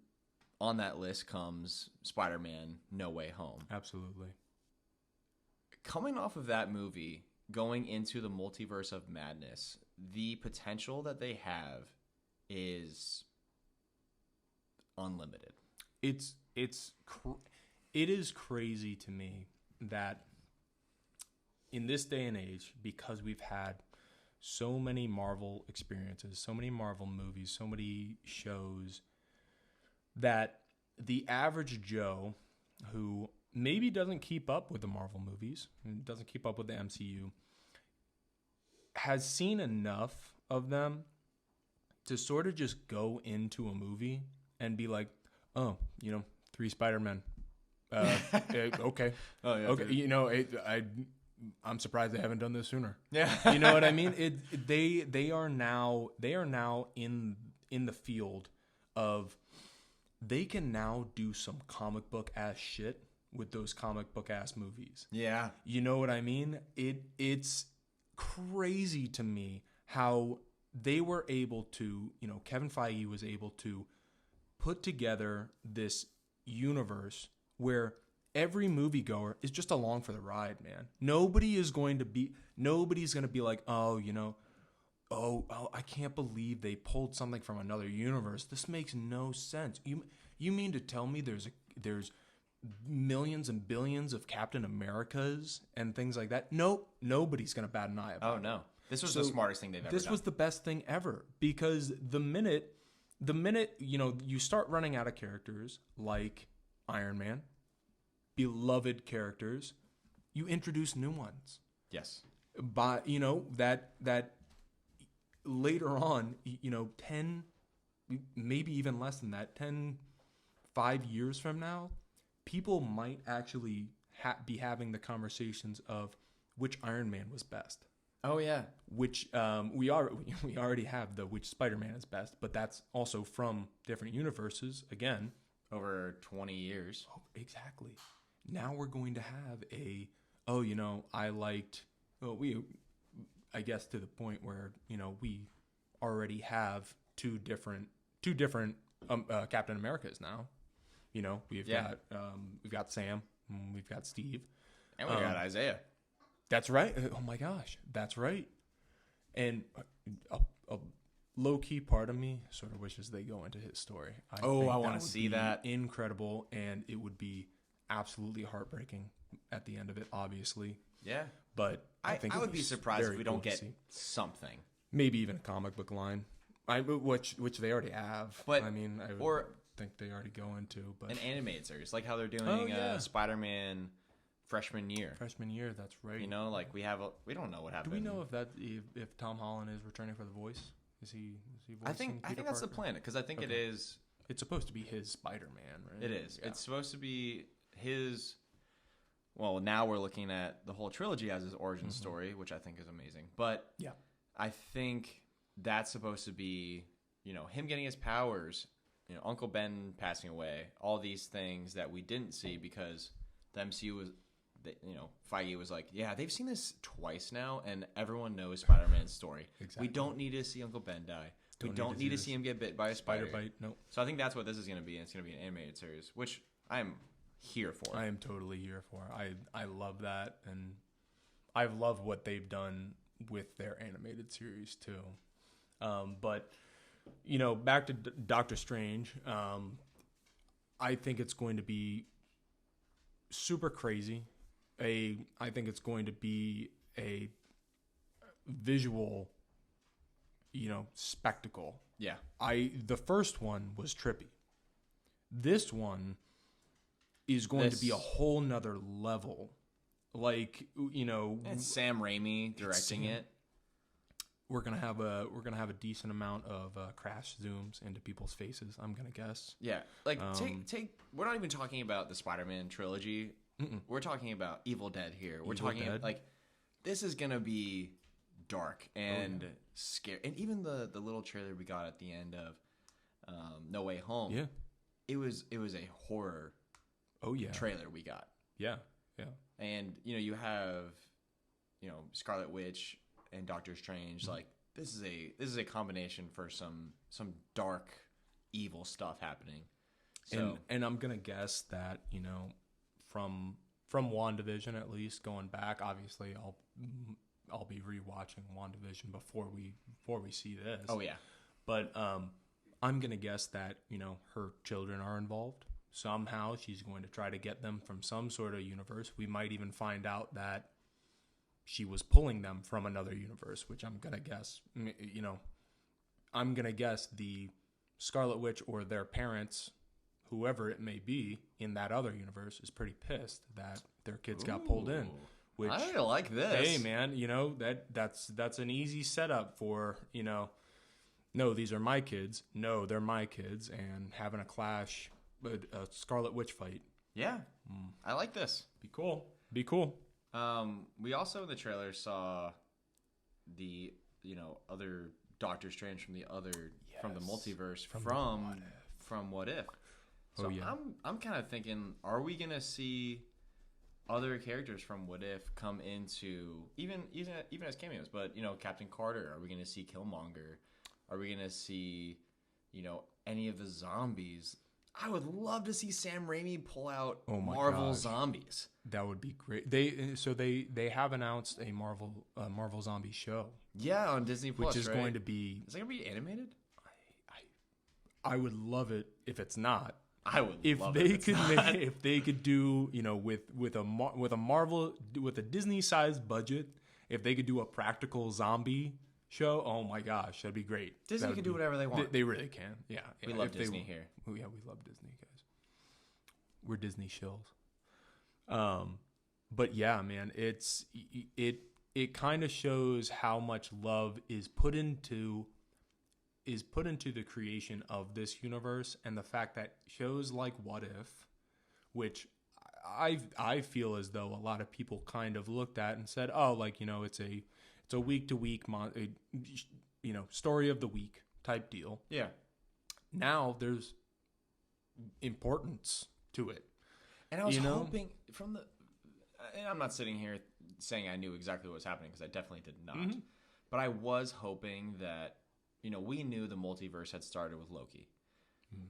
on that list comes Spider-Man No Way Home. Absolutely. Coming off of that movie, going into the Multiverse of Madness, the potential that they have is unlimited. It is crazy to me that in this day and age, because we've had so many Marvel experiences, so many Marvel movies, so many shows, that the average Joe who maybe doesn't keep up with the Marvel movies, doesn't keep up with the MCU, has seen enough of them to sort of just go into a movie and be like, oh, 3 Spider-Men. Okay. Oh, yeah. Okay. I'm surprised they haven't done this sooner. Yeah. You know what I mean? They are now in the field of, they can now do some comic book ass shit with those comic book ass movies. Yeah. You know what I mean? It's crazy to me how they were able to, Kevin Feige was able to put together this universe where every moviegoer is just along for the ride, man. Nobody's going to be like, oh, I can't believe they pulled something from another universe. This makes no sense. You mean to tell me there's millions and billions of Captain Americas and things like that? Nope, nobody's gonna bat an eye about it. Oh no, this was the smartest thing they've ever done. This was the best thing ever, because the minute you start running out of characters like Iron Man, beloved characters, you introduce new ones. Yes. But that later on, 10, maybe even less than that, 5 years from now, people might actually be having the conversations of which Iron Man was best. Oh yeah. Which we already have the which Spider-Man is best, but that's also from different universes again. Over 20 years. Oh, exactly. Now we're going to have I guess to the point where, we already have two different Captain Americas now. We've got Sam, and we've got Steve, and we got Isaiah. That's right. Oh my gosh, that's right. And a low-key part of me sort of wishes they go into his story. I want to see that. Incredible, and it would be absolutely heartbreaking at the end of it, obviously. Yeah. But I would be surprised if we don't get something. Maybe even a comic book line, which they already have. But I think they already go into. But an animated series, like how they're doing Spider-Man freshman year. Freshman year, that's right. We don't know what happened. Do we know if Tom Holland is returning for the voice? Is he voicing I think that's the plan, because I think it is. It's supposed to be his Spider-Man, right? It is. Yeah. It's supposed to be his. Well, now we're looking at the whole trilogy as his origin story, which I think is amazing. But yeah, I think that's supposed to be, him getting his powers, Uncle Ben passing away, all these things that we didn't see because the MCU was, Feige was like, yeah, they've seen this twice now, and everyone knows Spider-Man's story. Exactly. We don't need to see Uncle Ben die. We don't need to see him get bit by a spider bite. Nope. So I think that's what this is going to be, and it's going to be an animated series, which I'm here for. I am totally here for. I love that, and I love what they've done with their animated series too. But back to Doctor Strange. I think it's going to be super crazy. I think it's going to be a visual, spectacle. Yeah. The first one was trippy. This one is going to be a whole nother level. Like, and Sam Raimi directing it. We're gonna have a decent amount of crash zooms into people's faces, I'm gonna guess. Yeah, like take. We're not even talking about the Spider-Man trilogy. Mm-mm. We're talking about Evil Dead here. We're talking like this is gonna be dark and scary. And even the little trailer we got at the end of No Way Home. Yeah, it was a horror. Oh yeah, trailer we got. Yeah. And you have Scarlet Witch and Doctor Strange. Like this is a combination for some dark, evil stuff happening. So and I'm gonna guess that from WandaVision, at least going back. Obviously, I'll be rewatching WandaVision before we see this. Oh yeah, but I'm gonna guess that her children are involved somehow. She's going to try to get them from some sort of universe. We might even find out that she was pulling them from another universe, which I'm gonna guess. I'm gonna guess the Scarlet Witch or their parents, whoever it may be in that other universe, is pretty pissed that their kids got pulled in. Which, I like this. Hey man, that's an easy setup for no, these are my kids. No, they're my kids, and having a clash, a Scarlet Witch fight. Yeah, I like this. Be cool. We also in the trailer saw the other Doctor Strange from from the multiverse from What If. So I'm kind of thinking, are we gonna see other characters from What If come into even as cameos? But Captain Carter. Are we gonna see Killmonger? Are we gonna see any of the zombies? I would love to see Sam Raimi pull out Oh my Marvel gosh. zombies. That would be great. They have announced a Marvel zombie show, Yeah, on Disney Plus, which is right? going to be. Is it gonna be animated? I would love it if it's not. I would If love they it. could if they could do, you know, with a Disney sized budget, if they could do a practical zombie show, oh my gosh, that'd be great. Disney That'd can do be- whatever they want. They really can. Yeah, We yeah, love if they Disney want. here. Oh, yeah, we love Disney, guys. We're Disney shills. But yeah, man, it kind of shows how much love is put into the creation of this universe, and the fact that shows like What If, which I feel as though a lot of people kind of looked at and said, oh, like, you know, it's a week to week story of the week type deal. Yeah. Now there's importance to it. And I was You know? hoping from the. And I'm not sitting here saying I knew exactly what was happening because I definitely did not. Mhm. But I was hoping that, you know, we knew the multiverse had started with Loki.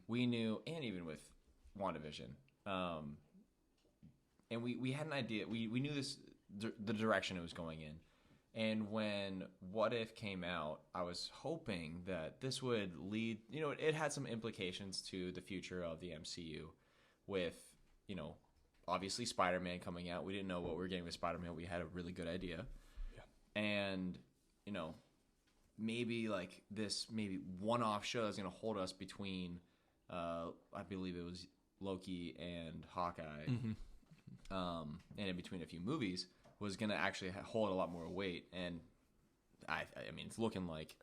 We knew, and even with WandaVision. And we had an idea. We knew the direction it was going in. And when What If came out, I was hoping that this would lead, you know, it had some implications to the future of the MCU with, you know, obviously Spider-Man coming out. We didn't know what we were getting with Spider-Man. We had a really good idea. Yeah. And, you know, maybe like this one-off show that's going to hold us between, I believe it was Loki and Hawkeye, and in between a few movies, was going to actually hold a lot more weight. And I mean, it's looking like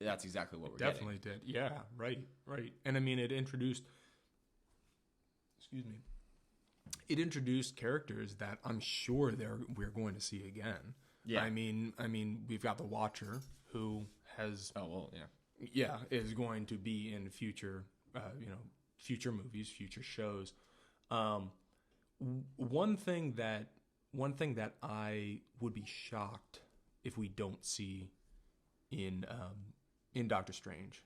that's exactly what we're Definitely getting. did. Yeah, right. And I mean, it introduced characters that I'm sure we're going to see again. Yeah. I mean, we've got the Watcher, who has is going to be in future movies, future shows. One thing that I would be shocked if we don't see in Doctor Strange,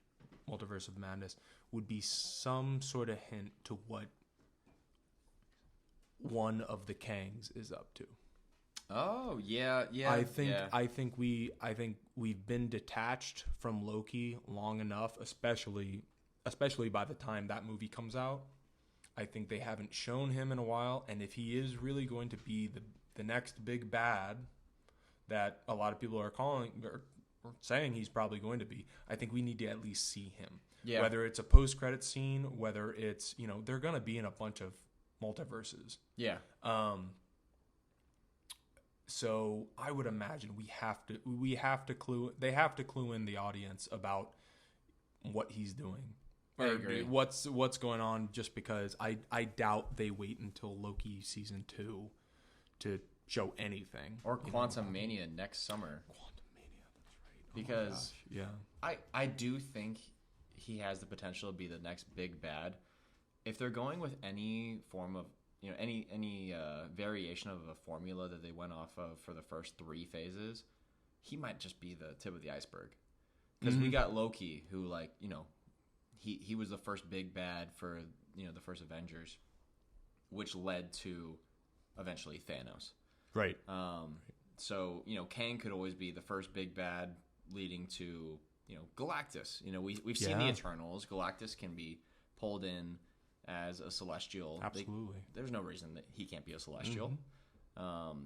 Multiverse of Madness, would be some sort of hint to what one of the Kangs is up to. Oh, yeah. I think we've been detached from Loki long enough, especially by the time that movie comes out. I think they haven't shown him in a while, and if he is really going to be the next big bad that a lot of people are calling or saying he's probably going to be, I think we need to at least see him. Yeah. Whether it's a post-credit scene, whether it's, you know, they're going to be in a bunch of multiverses. Yeah. So I would imagine they have to clue in the audience about what he's doing. I agree. What's going on, just because I doubt they wait until Loki season 2 to show anything. Or Quantum Mania next summer. Quantum Mania, that's right. Because yeah. I do think he has the potential to be the next big bad. If they're going with any form of, you know, any variation of a formula that they went off of for the first 3 phases, he might just be the tip of the iceberg. Because we got Loki, who, like, you know, he was the first big bad for, you know, the first Avengers, which led to eventually Thanos. Right. So, you know, Kang could always be the first big bad leading to, you know, Galactus. You know, we've seen the Eternals. Galactus can be pulled in as a Celestial. Absolutely. There's no reason that he can't be a Celestial.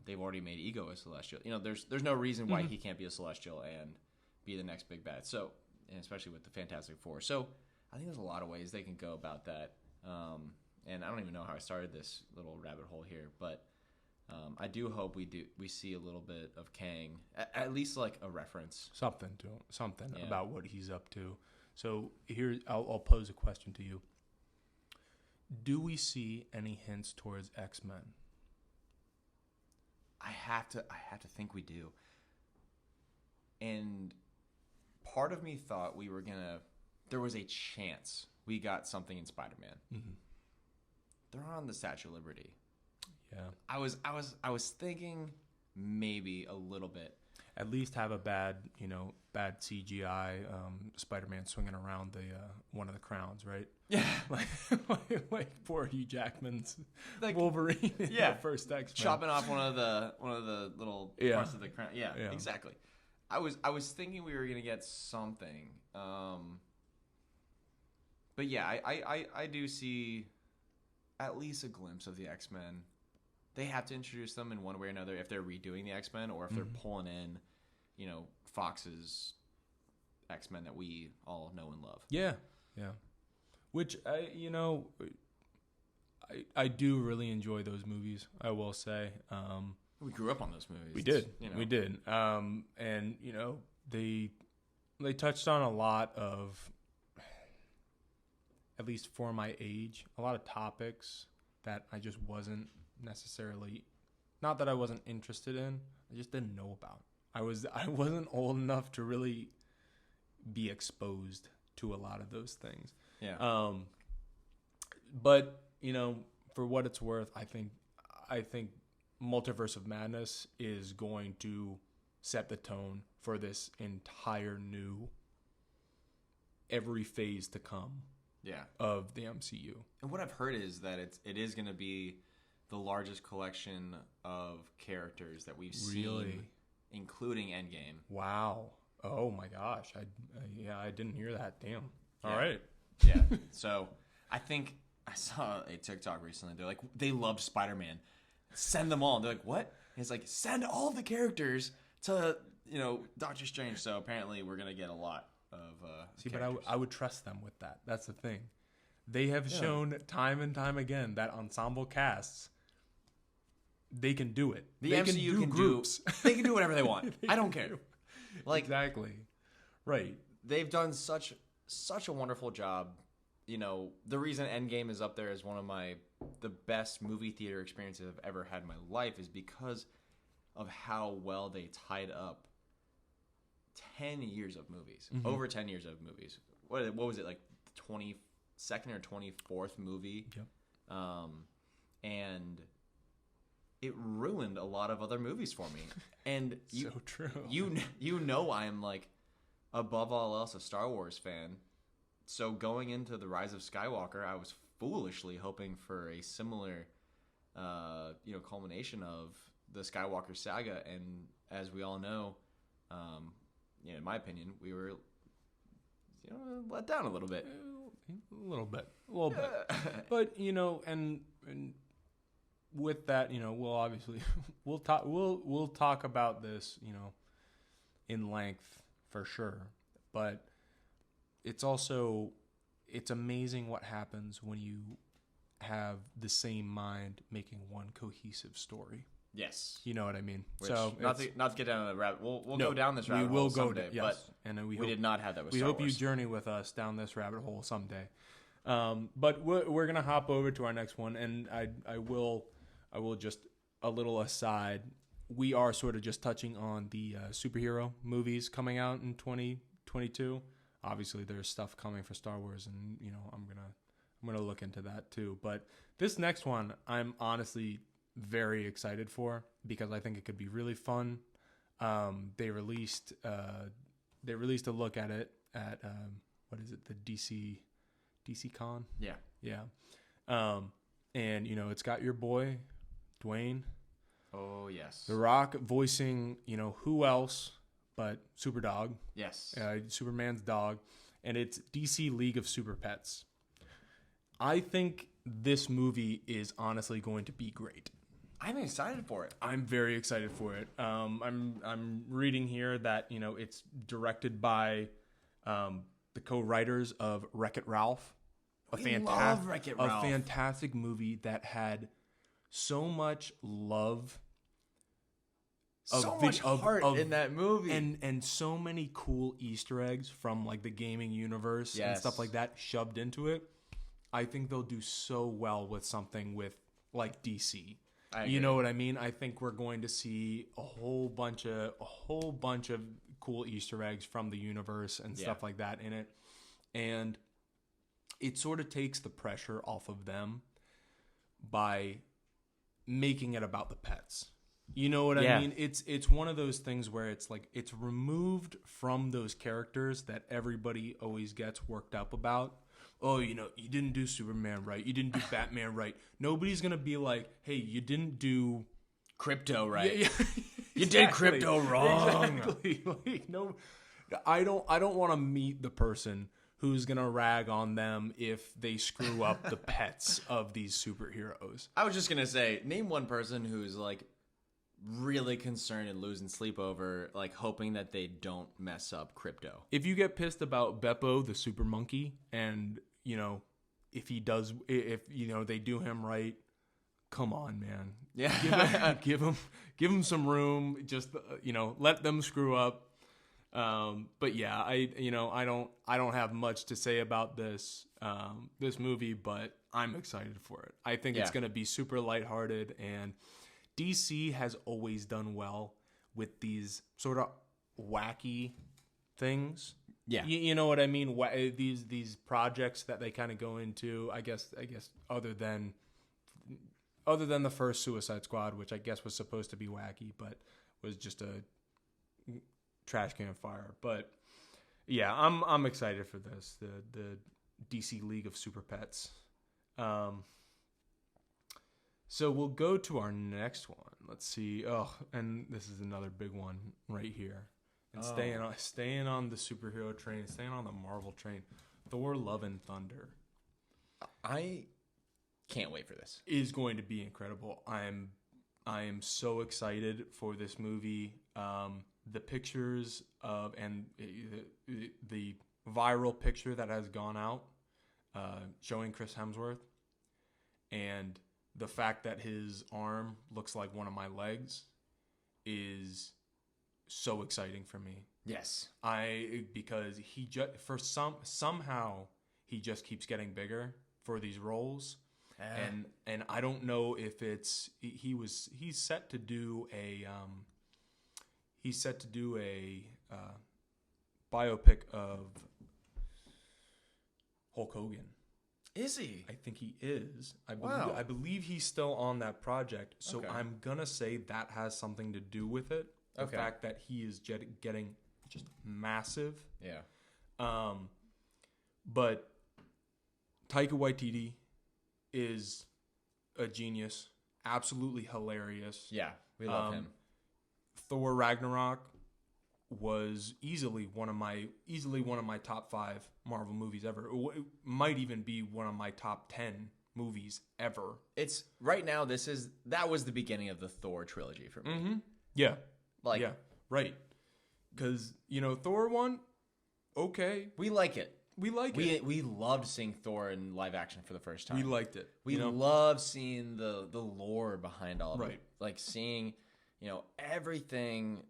They've already made Ego a Celestial. You know, there's no reason why he can't be a Celestial and be the next big bad. So, and especially with the Fantastic Four. So, I think there's a lot of ways they can go about that. And I don't even know how I started this little rabbit hole here, but I do hope we see a little bit of Kang, at least like a reference. Something about what he's up to. So here, I'll pose a question to you. Do we see any hints towards X-Men? I have to think we do. And part of me thought there was a chance we got something in Spider-Man. They're on the Statue of Liberty. Yeah. I was thinking maybe a little bit. at least have a bad CGI Spider-Man swinging around the one of the crowns, right? Yeah, like poor Hugh Jackman's Wolverine in the first X-Men, chopping off one of the little parts of the crown. Yeah, exactly. I was thinking we were gonna get something, but yeah, I do see at least a glimpse of the X-Men. They have to introduce them in one way or another if they're redoing the X-Men or if they're pulling in, Fox's X-Men that we all know and love. Yeah. Which I do really enjoy those movies. I will say. We grew up on those movies. We did. We did. And they touched on a lot of, at least for my age, a lot of topics that I just wasn't necessarily, not that I wasn't interested in, I just didn't know about. I wasn't old enough to really be exposed to a lot of those things. Yeah. But for what it's worth, I think Multiverse of Madness is going to set the tone for this entire new, every phase to come. Yeah. Of the MCU. And what I've heard is that it is going to be the largest collection of characters that we've seen, including Endgame. Wow. Oh my gosh. I didn't hear that. Damn. Yeah. All right. Yeah. So I think I saw a TikTok recently. They're like, they loved Spider-Man. Send them all. And they're like, what? And it's like, send all the characters to, Doctor Strange. So apparently we're going to get a lot of characters. But I would trust them with that. That's the thing. They have shown time and time again that ensemble casts, they can do it. The they MCU can groups. They can do whatever they want. I don't care. Exactly. Right. They've done such a wonderful job. The reason Endgame is up there as one of the best movie theater experiences I've ever had in my life is because of how well they tied up 10 years of movies. Mm-hmm. Over 10 years of movies. What was it, like the 22nd or 24th movie? Yep. And it ruined a lot of other movies for me. And so true. I'm like, above all else, a Star Wars fan. So going into The Rise of Skywalker, I was foolishly hoping for a similar, culmination of the Skywalker saga. And as we all know, in my opinion, we were, let down a little bit. A little bit. But, and with that, we'll obviously, we'll talk about this, in length for sure. But it's amazing what happens when you have the same mind making one cohesive story. Yes. You know what I mean? Which, so not to get down the rabbit. We'll go down this rabbit hole someday. Yes. But and we did not have that with Star Wars. We hope you journey with us down this rabbit hole someday. But we're gonna hop over to our next one, and I will just a little aside. We are sort of just touching on the superhero movies coming out in 2022. Obviously, there's stuff coming for Star Wars, and I'm gonna look into that too. But this next one, I'm honestly very excited for because I think it could be really fun. They released a look at it at what is it, the DC Con? Yeah. And it's got your boy Dwayne. Oh yes. The Rock voicing who else but Superdog. Yes. Superman's dog, and it's DC League of Super Pets. I think this movie is honestly going to be great. I'm excited for it. I'm very excited for it. I'm reading here that it's directed by the co-writers of Wreck-It Ralph. Love Wreck-It Ralph. A fantastic movie that had so much love. So much heart in that movie. And so many cool Easter eggs from like the gaming universe and stuff like that shoved into it. I think they'll do so well with something with like DC. You know what I mean? I think we're going to see a whole bunch of cool Easter eggs from the universe and stuff like that in it. And it sort of takes the pressure off of them by making it about the pets. You know what Yeah. I mean? It's one of those things where it's like it's removed from those characters that everybody always gets worked up about. Oh, you didn't do Superman right. You didn't do Batman right. Nobody's gonna be like, hey, you didn't do Crypto, right? Yeah, You did crypto wrong. Exactly. Like, no, I don't want to meet the person who's gonna rag on them if they screw up the pets of these superheroes. I was just gonna say, name one person who's like really concerned and losing sleep over like hoping that they don't mess up crypto. If you get pissed about Beppo the super monkey, and if they do him right, come on, man. Yeah, give him some room. Just let them screw up. But yeah, I don't have much to say about this movie, but I'm excited for it. I think it's going to be super lighthearted, and DC has always done well with these sort of wacky things. Yeah. You know what I mean? These projects that they kind of go into, I guess other than the first Suicide Squad, which I guess was supposed to be wacky, but was just a trash can fire. But yeah, I'm excited for this. The DC League of Super Pets. So we'll go to our next one. Let's see. Oh, and this is another big one right here. And staying on the superhero train, staying on the Marvel train. Thor: Love and Thunder. I can't wait for this. Is going to be incredible. I am so excited for this movie. The pictures of and the viral picture that has gone out showing Chris Hemsworth, and the fact that his arm looks like one of my legs is so exciting for me. Yes. Because he somehow he just keeps getting bigger for these roles. And I don't know if it's he's set to do a biopic of Hulk Hogan. Is he? I think he is. Wow. I believe he's still on that project. So Okay. I'm gonna say that has something to do with it. The Okay. fact that he is getting just massive. Yeah. But Taika Waititi is a genius, absolutely hilarious. Yeah, we love him. Thor Ragnarok was easily one of my top 5 Marvel movies ever. It might even be one of my top 10 movies ever. It's right now. That was the beginning of the Thor trilogy for me. Mm-hmm. Yeah, Like, yeah, right. Because Thor 1, okay, we like it. we like it. We loved seeing Thor in live action for the first time. We liked it. We love seeing the lore behind all of Right. it. Like seeing, everything,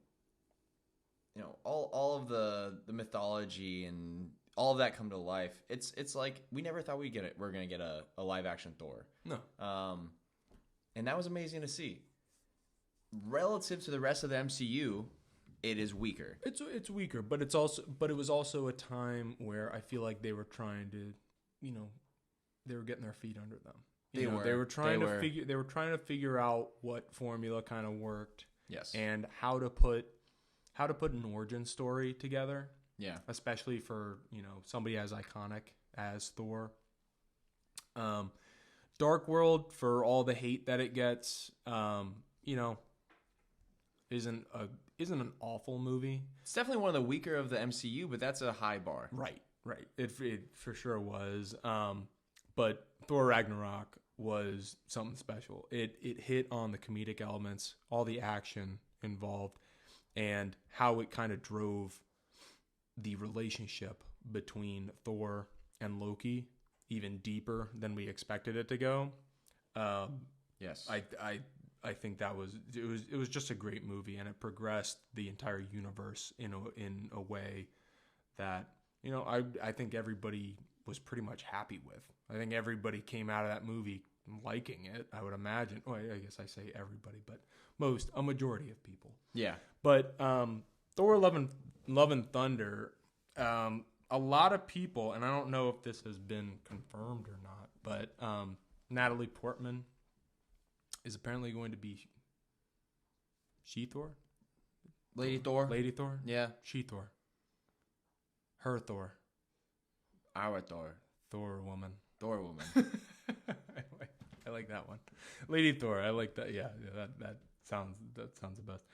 all of the mythology and all of that come to life. It's like we never thought we're going to get a live action Thor. No. And that was amazing to see. Relative to the rest of the MCU, it is weaker. It's weaker, but it was also a time where I feel like they were trying to, they were getting their feet under them. They were trying to figure out what formula kind of worked. Yes. And how to put an origin story together. Yeah. Especially for, somebody as iconic as Thor. Dark World, for all the hate that it gets, isn't an awful movie. It's definitely one of the weaker of the MCU, but that's a high bar. Right. It for sure was. But Thor Ragnarok was something special. It hit on the comedic elements, all the action involved, and how it kind of drove the relationship between Thor and Loki even deeper than we expected it to go. Yes. I think it was just a great movie, and it progressed the entire universe in a way that I think everybody was pretty much happy with. I think everybody came out of that movie liking it, I would imagine. Well, I guess I say everybody, but a majority of people. Yeah. But Thor: Love and Thunder, a lot of people, and I don't know if this has been confirmed or not, but Natalie Portman is apparently going to be She-Thor? Lady Thor. Lady Thor? Yeah. She-Thor. Her Thor. Our Thor. Thor woman. Thor woman. I like that one. Lady Thor. I like that. Yeah, that sounds the best.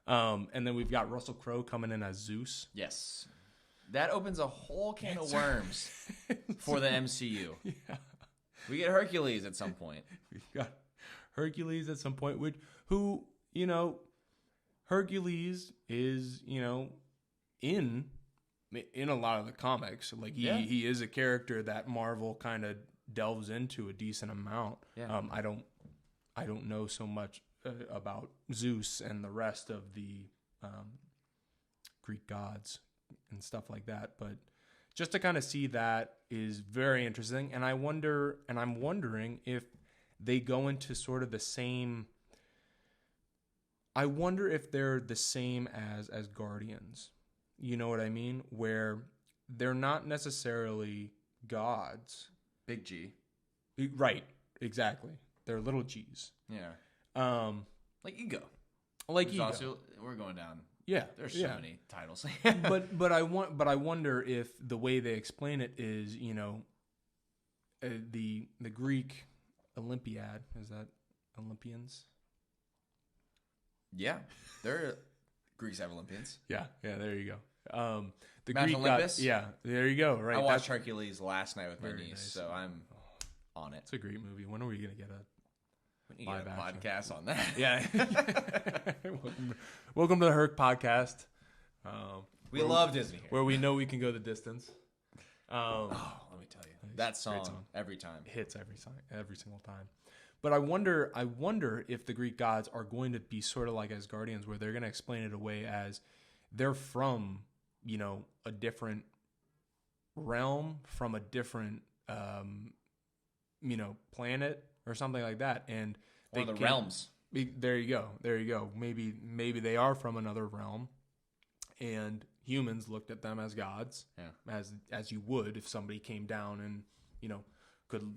And then we've got Russell Crowe coming in as Zeus. Yes. That opens a whole can of worms for the MCU. Yeah. We get Hercules at some point. We've got Hercules at some point, who, you know, Hercules is, you know, in a lot of the comics. Like he is a character that Marvel kind of delves into a decent amount. Yeah. I don't know so much about Zeus and the rest of the Greek gods and stuff like that, but just to kind of see that is very interesting. And I'm wondering if they go into sort of the same. I wonder if they're the same as Guardians. You know what I mean? Where they're not necessarily gods. Big G. Right. Exactly. They're little G's. Yeah. Like Ego. Like Ego. Also, we're going down. Yeah. There's so many titles. but I wonder if the way they explain it is, you know, the Greek Olympiad, is that Olympians? Yeah. Greeks have Olympians. Yeah, there you go. The Mount Greek Olympus? Yeah, there you go. Right. I watched Hercules last night with my niece, nice. so I'm on it. It's a great movie. When are we gonna get We need to get a podcast on that. Yeah. Welcome to the Herc podcast. We love Disney here. Where we know we can go the distance. Let me tell you, that song every time hits every single time. But I wonder if the Greek gods are going to be sort of like as Guardians, where they're going to explain it away as they're from, you know, a different realm, from a different, you know, planet or something like that, and or the realms. There you go. Maybe they are from another realm, and humans looked at them as gods, as you would if somebody came down and, you know, could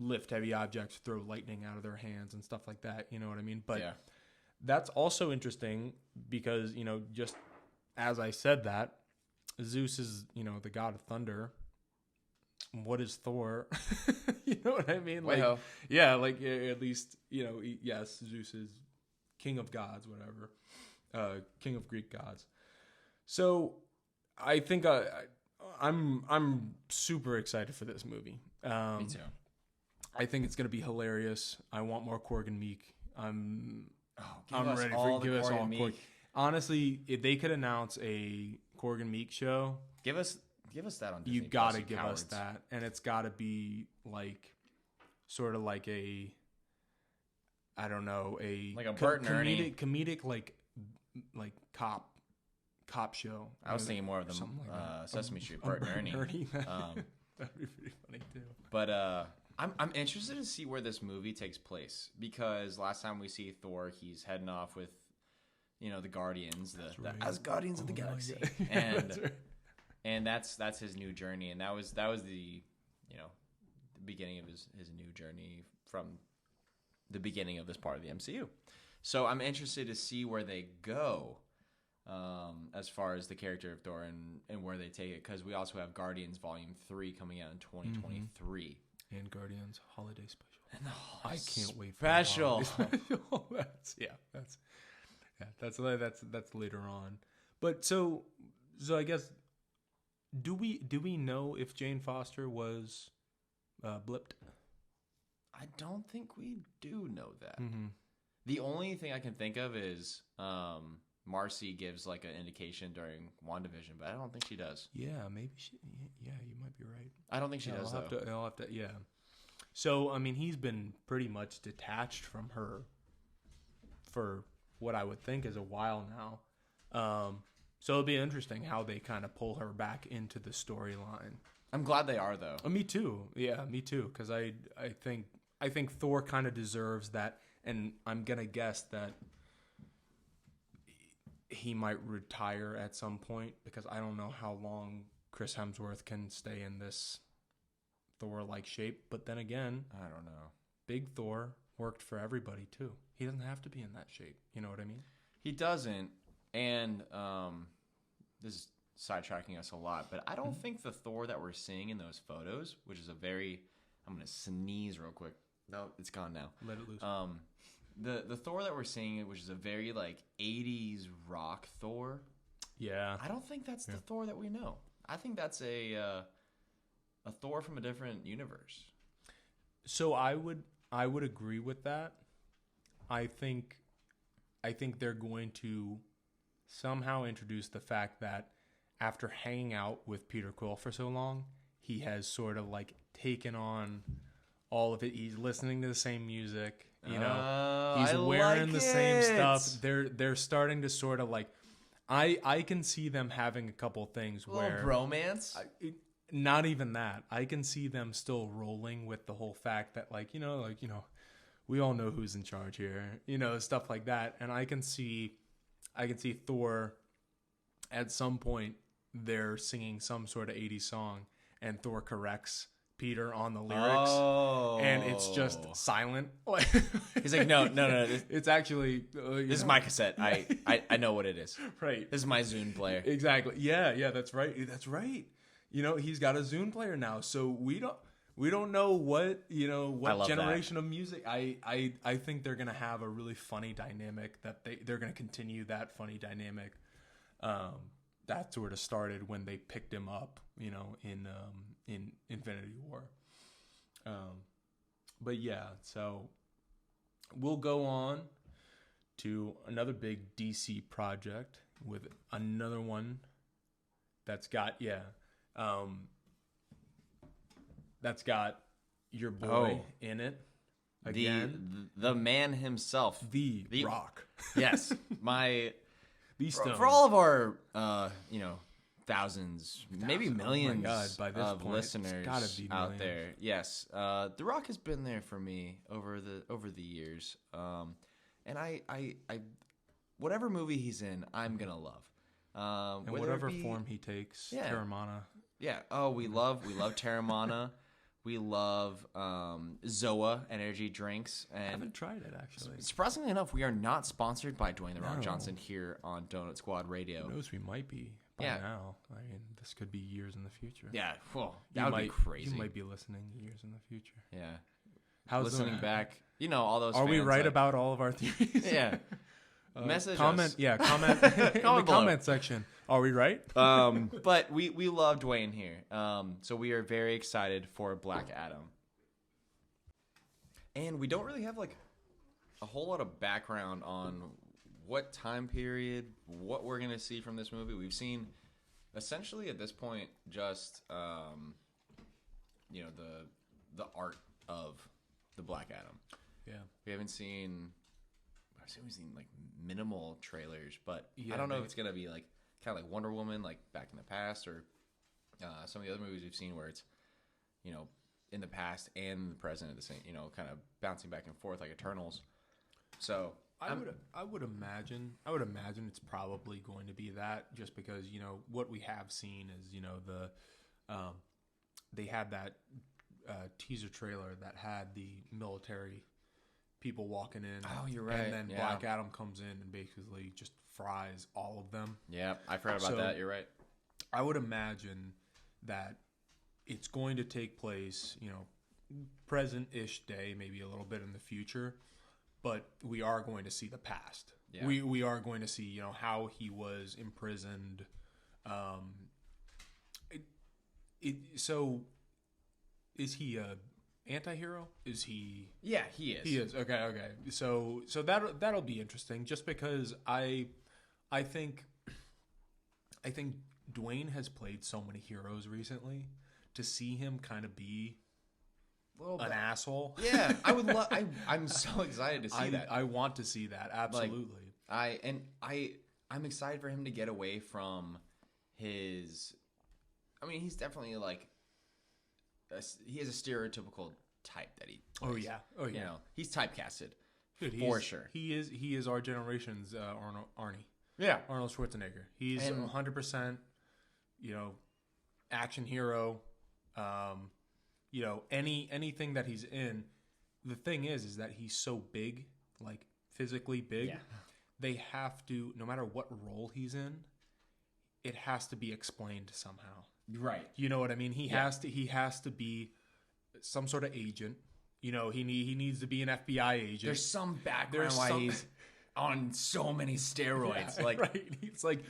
lift heavy objects, throw lightning out of their hands and stuff like that. You know what I mean? But that's also interesting because, you know, just as I said that, Zeus is, you know, the god of thunder. What is Thor? You know what I mean? Like, yeah, like at least, you know, yes, Zeus is king of gods, whatever, king of Greek gods. So I think I'm super excited for this movie. Me too. I think it's going to be hilarious. I want more Korg and Meek. I'm ready for give us all Korg. Honestly, if they could announce a Korg and Meek show, give us that on Disney. You got to give us that, and it's got to be like sort of like a, I don't know, like a Bert and Ernie comedic like cop show. I was thinking more of the like Sesame Street, Bert and Ernie. That'd be pretty funny too. But I'm interested to see where this movie takes place, because last time we see Thor, he's heading off with, you know, the Guardians, the Asgardians of the Galaxy, and that's his new journey, and that was the, you know, the beginning of his new journey from the beginning of this part of the MCU. So I'm interested to see where they go, as far as the character of Thor and where they take it, because we also have Guardians Volume 3 coming out in 2023. And Guardians Holiday Special. And I can't wait for special. That's later on. But so I guess do we know if Jane Foster was blipped? I don't think we do know that. Mm-hmm. The only thing I can think of is Marcy gives like an indication during WandaVision, but I don't think she does. Yeah, maybe she. Yeah, you might be right. I don't think she does, though. I'll have to. Yeah. So I mean, he's been pretty much detached from her for what I would think is a while now. So it'll be interesting how they kind of pull her back into the storyline. I'm glad they are, though. Me too. Yeah, me too. Because I think Thor kind of deserves that, and I'm gonna guess that he might retire at some point, because I don't know how long Chris Hemsworth can stay in this Thor-like shape. But then again, I don't know. Big Thor worked for everybody too. He doesn't have to be in that shape. You know what I mean? He doesn't, and this is sidetracking us a lot, but I don't think the Thor that we're seeing in those photos, which is a very, I'm gonna sneeze real quick. No, it's gone now. Let it loose. The Thor that we're seeing, which is a very like 80s rock Thor. Yeah. I don't think that's the Thor that we know. I think that's a Thor from a different universe. So I would agree with that. I think they're going to somehow introduce the fact that after hanging out with Peter Quill for so long, he has sort of like taken on all of it. He's listening to the same music, you know. He's wearing the same stuff. They're starting to sort of like I can see them having a couple things where bromance. Not even that. I can see them still rolling with the whole fact that like, we all know who's in charge here, stuff like that. And I can see Thor at some point they're singing some sort of 80s song and Thor corrects Peter on the lyrics and it's just silent. He's like, no. It's actually this is my cassette. I know what it is. Right. This is my Zune player. Exactly. Yeah, that's right. He's got a Zune player now, so we don't know what generation of music. I think they're gonna have a really funny dynamic that they're gonna continue that funny dynamic. That sort of started when they picked him up, in Infinity War. But yeah, so we'll go on to another big DC project with another one that's got your boy in it again. The man himself, the Rock. Yes, for all of our thousands, maybe millions by this of point, listeners gotta be out there. Yes, The Rock has been there for me over the years, and I whatever movie he's in, I'm gonna love. And whatever form he takes, Terramana. Yeah. Oh, we love Terramana. We love Zoa energy drinks. And I haven't tried it, actually. Surprisingly enough, we are not sponsored by Dwayne The Rock Johnson here on Donut Squad Radio. Who knows? We might be by now. I mean, this could be years in the future. Yeah. Well, that would be crazy. You might be listening years in the future. Yeah. How's listening back? All those. Are we right about all of our theories? Yeah. Message comment us. Comment in the comment section. Are we right? But we love Dwayne here. So we are very excited for Black Adam. And we don't really have like a whole lot of background on what time period, what we're gonna see from this movie. We've seen essentially at this point just the art of the Black Adam. Yeah. We haven't seen we've seen like minimal trailers, but I don't know if it's gonna be like kind of like Wonder Woman, like back in the past, or some of the other movies we've seen where it's in the past and the present at the same, kind of bouncing back and forth like Eternals. So I would imagine it's probably going to be that, just because what we have seen is they had that teaser trailer that had the military people walking in. Oh, you're right. And then Black Adam comes in and basically just fries all of them. Yeah, I forgot about that. You're right. I would imagine that it's going to take place, present-ish day, maybe a little bit in the future, but we are going to see the past. Yeah. We are going to see, how he was imprisoned. So is he a anti-hero? Is he? Yeah, he is. He is. Okay. So that'll be interesting, just because I think Dwayne has played so many heroes recently. To see him kind of be an asshole. Yeah, I would love. I'm so excited to see that. I want to see that, absolutely. I'm excited for him to get away from his. I mean, he's definitely like. He has a stereotypical type that he plays. Oh yeah. He's typecasted. Dude, for sure. He is our generation's Arnie. Yeah. Arnold Schwarzenegger. He's 100%, action hero. Anything that he's in. The thing is that he's so big, like physically big, they have to, no matter what role he's in, it has to be explained somehow. Right. You know what I mean? He has to be some sort of agent. You know, he needs to be an FBI agent. There's some background why he's on so many steroids. Yeah, like, right. It's like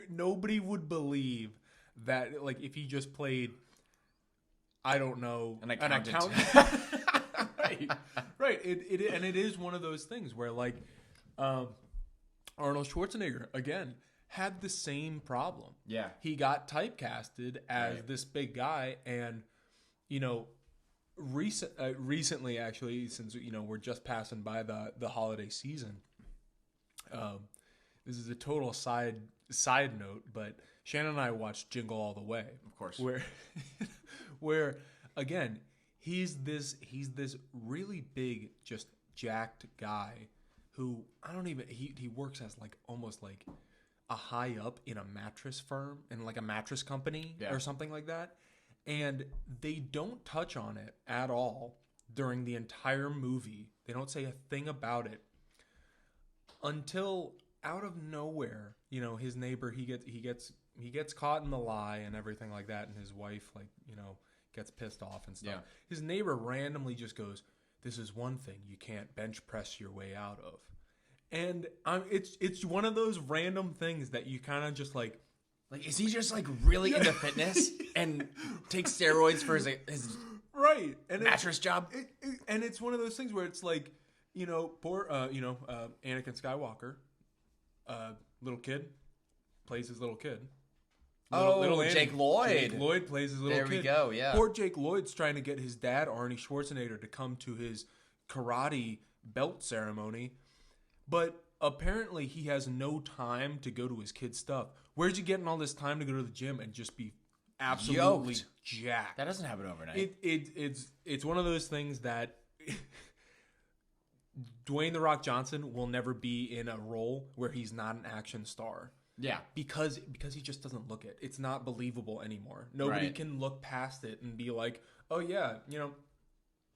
nobody would believe that, like, if he just played, I don't know, an accountant. Right. It is one of those things where, like, Arnold Schwarzenegger again had the same problem. Yeah. He got typecasted as this big guy, and you know, recently actually, since you know we're just passing by the holiday season, this is a total side note, but Shannon and I watched Jingle All the Way, Of course. where again he's this really big, just jacked guy who he works as like almost like a high up in a mattress firm, in like a mattress company or something like that. And they don't touch on it at all during the entire movie. They don't say a thing about it until out of nowhere, you know, his neighbor, he gets caught in the lie and everything like that. And his wife, like, you know, gets pissed off and stuff. Yeah. His neighbor randomly just goes, "This is one thing you can't bench press your way out of." And it's one of those random things that you kind of just like, is he just like really into fitness and takes steroids for his right and mattress job? And it's one of those things where it's like, you know, poor Anakin Skywalker, little kid, plays his little kid. Little Jake Lloyd. Jake Lloyd plays his little kid. There we go. Yeah. Poor Jake Lloyd's trying to get his dad, Arnie Schwarzenegger, to come to his karate belt ceremony. But apparently he has no time to go to his kid's stuff. Where's he getting all this time to go to the gym and just be absolutely jacked? That doesn't happen overnight. It's one of those things that Dwayne "The Rock" Johnson will never be in a role where he's not an action star. Yeah. Because he just doesn't look it. It's not believable anymore. Nobody can look past it and be like, "Oh yeah, you know,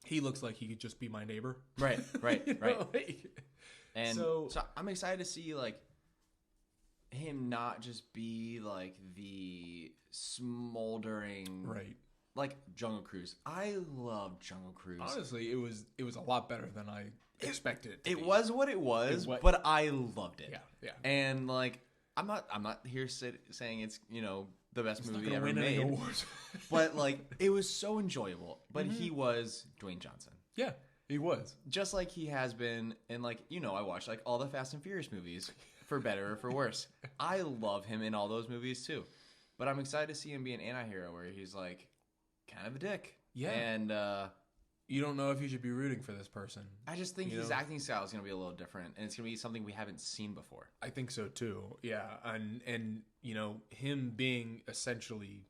he looks like he could just be my neighbor." Right. Know, like, and so I'm excited to see like him not just be like the smoldering like Jungle Cruise. I love Jungle Cruise. Honestly, it was a lot better than I expected it to be. Was what it was, but I loved it. Yeah. And like I'm not here saying it's, you know, the best movie ever made. But like it was so enjoyable. But he was Dwayne Johnson. Yeah. He was. Just like he has been, and like, you know, I watched like all the Fast and Furious movies, for better or for worse. I love him in all those movies too. But I'm excited to see him be an anti-hero where he's like kind of a dick. Yeah. And you don't know if you should be rooting for this person. I just think his acting style is going to be a little different, and it's going to be something we haven't seen before. I think so too. Yeah. And you know, him being essentially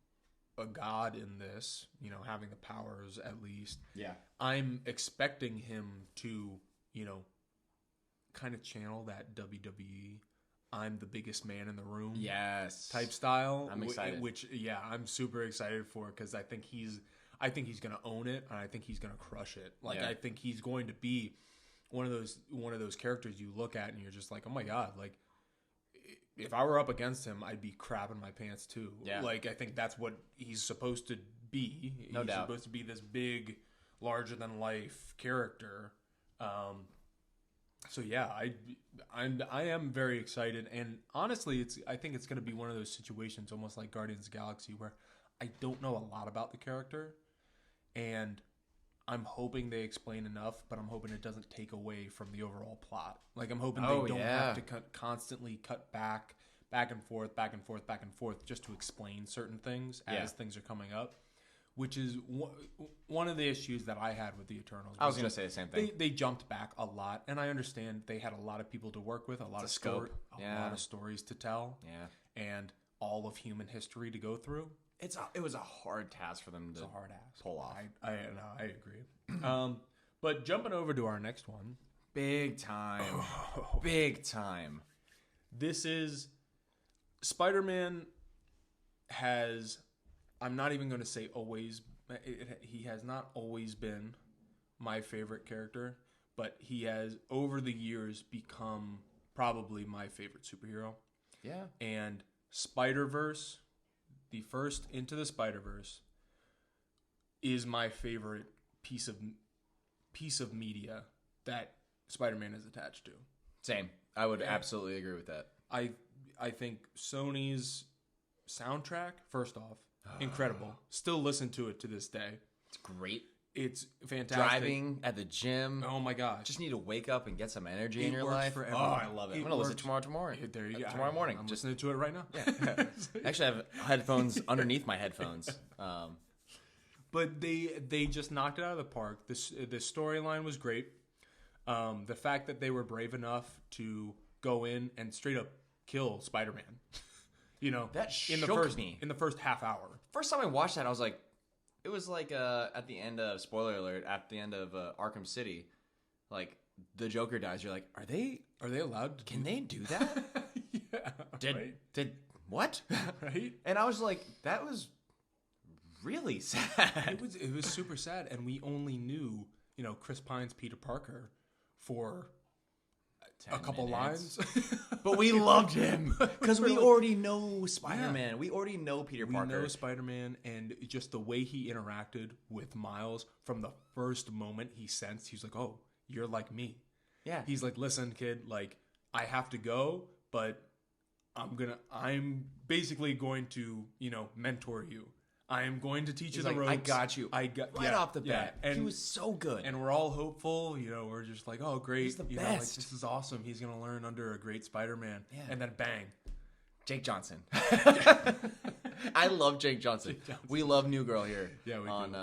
a god in this, you know, having the powers at least. Yeah. I'm expecting him to, you know, kind of channel that WWE "I'm the biggest man in the room" type style. I'm excited. Which I'm super excited for, because I think he's going to own it, and I think he's going to crush it. Like I think he's going to be one of those characters you look at and you're just like, "Oh my god, like if I were up against him, I'd be crapping my pants too." Yeah. Like I think that's what he's supposed to be. No doubt. He's supposed to be this big, larger than life character. So yeah, I am very excited, and honestly, I think it's going to be one of those situations, almost like Guardians of the Galaxy, where I don't know a lot about the character, and I'm hoping they explain enough, but I'm hoping it doesn't take away from the overall plot. Like I'm hoping they don't have to constantly cut back and forth, just to explain certain things as things are coming up. Which is one of the issues that I had with the Eternals. I was going to say the same thing. They jumped back a lot, and I understand they had a lot of people to work with, a lot of stories to tell, and all of human history to go through. It was a hard task for them to pull off. I agree. But jumping over to our next one, big time. This is Spider-Man has. I'm not even going to say always. He has not always been my favorite character, but he has over the years become probably my favorite superhero. Yeah. And Spider-Verse, the first Into the Spider-Verse, is my favorite piece of media that Spider-Man is attached to. Same. I would absolutely agree with that. I think Sony's soundtrack, first off, incredible. Still listen to it to this day. It's great. It's fantastic. Driving at the gym. Oh my gosh. Just need to wake up and get some energy in your works life. for Oh, everyone. I love it. I'm It going to listen works. tomorrow. There you go. Tomorrow morning. I'm Just listening to it right now. Yeah. Actually, I have headphones underneath my headphones. But they just knocked it out of the park. The storyline was great. The fact that they were brave enough to go in and straight up kill Spider-Man. That shook me. In the first half hour. First time I watched that, I was like, it was like at the end of, spoiler alert, at the end of Arkham City, like the Joker dies. You're like, are they allowed to Can they do that? Yeah. Did what? Right? And I was like, that was really sad. It was super sad, and we only knew, Chris Pine's Peter Parker for a couple lines. But we loved him because we already know Spider-Man. Yeah. We already know Peter Parker. We know Spider-Man, and just the way he interacted with Miles from the first moment he sensed, he was like, oh, you're like me. Yeah. He's like, listen, kid, like, I have to go, but I'm basically going to, mentor you. I am going to teach you the ropes. I got you. Right off the bat. And he was so good. And we're all hopeful. We're just like, oh, great. He's the best. Like, this is awesome. He's going to learn under a great Spider-Man. Yeah. And then bang. Jake Johnson. I love Jake Johnson. We love New Girl here. Yeah, we on, do.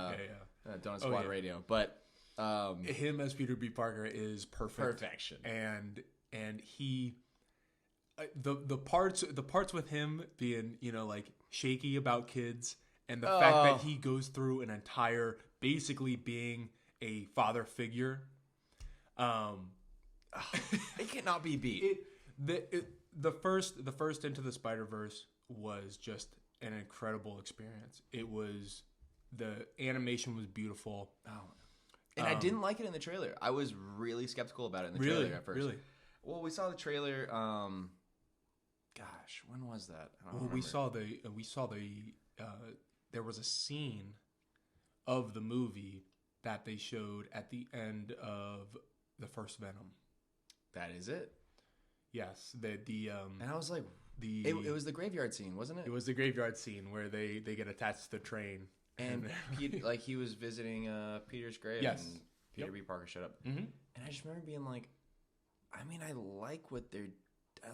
Donut Squad Radio. But him as Peter B. Parker is perfect. Perfection. And he... the parts with him being, like, shaky about kids... And the fact that he goes through an entire, basically being a father figure, it cannot be beat. The first Into the Spider-Verse was just an incredible experience. The animation was beautiful. And I didn't like it in the trailer. I was really skeptical about it in the trailer at first. Really? Well, we saw the trailer. Gosh, when was that? I don't remember. We saw the. There was a scene of the movie that they showed at the end of the first Venom. That is it? Yes. And I was like, it was the graveyard scene, wasn't it? It was the graveyard scene where they get attached to the train. And he was visiting Peter's grave. Yes. And Peter B. Parker showed up. Mm-hmm. And I just remember being like, I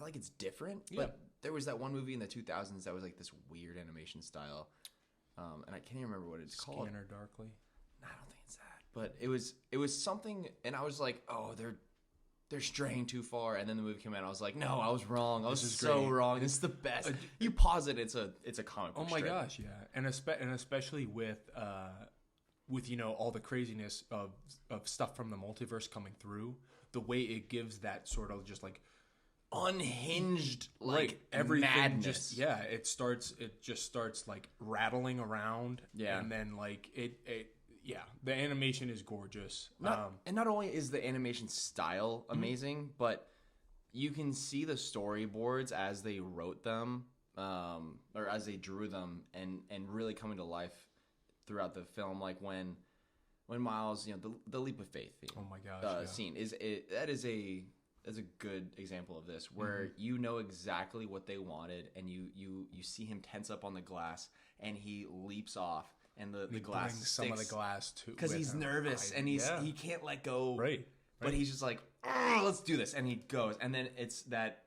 like it's different. Yeah. But there was that one movie in the 2000s that was like this weird animation style. And I can't even remember what it's called. Scanner Darkly. I don't think it's that. But it was something, and I was like, oh, they're straying too far. And then the movie came out, and I was like, no, I was wrong. I was so wrong. It's the best. You pause it, it's a comic book. Oh my gosh, yeah. And especially with all the craziness of stuff from the multiverse coming through, the way it gives that sort of just like unhinged, like right. Everything madness. It just starts like rattling around. Yeah. And then like the animation is gorgeous. And not only is the animation style amazing, but you can see the storyboards as they wrote them, or as they drew them, and really coming to life throughout the film. Like when Miles, the leap of faith theme. Oh my gosh, scene is a good example of this, where you know exactly what they wanted, and you see him tense up on the glass, and he leaps off, and the glass sticks some of the glass too because he's nervous and he can't let go. Right. But he's just like, let's do this, and he goes, and then it's that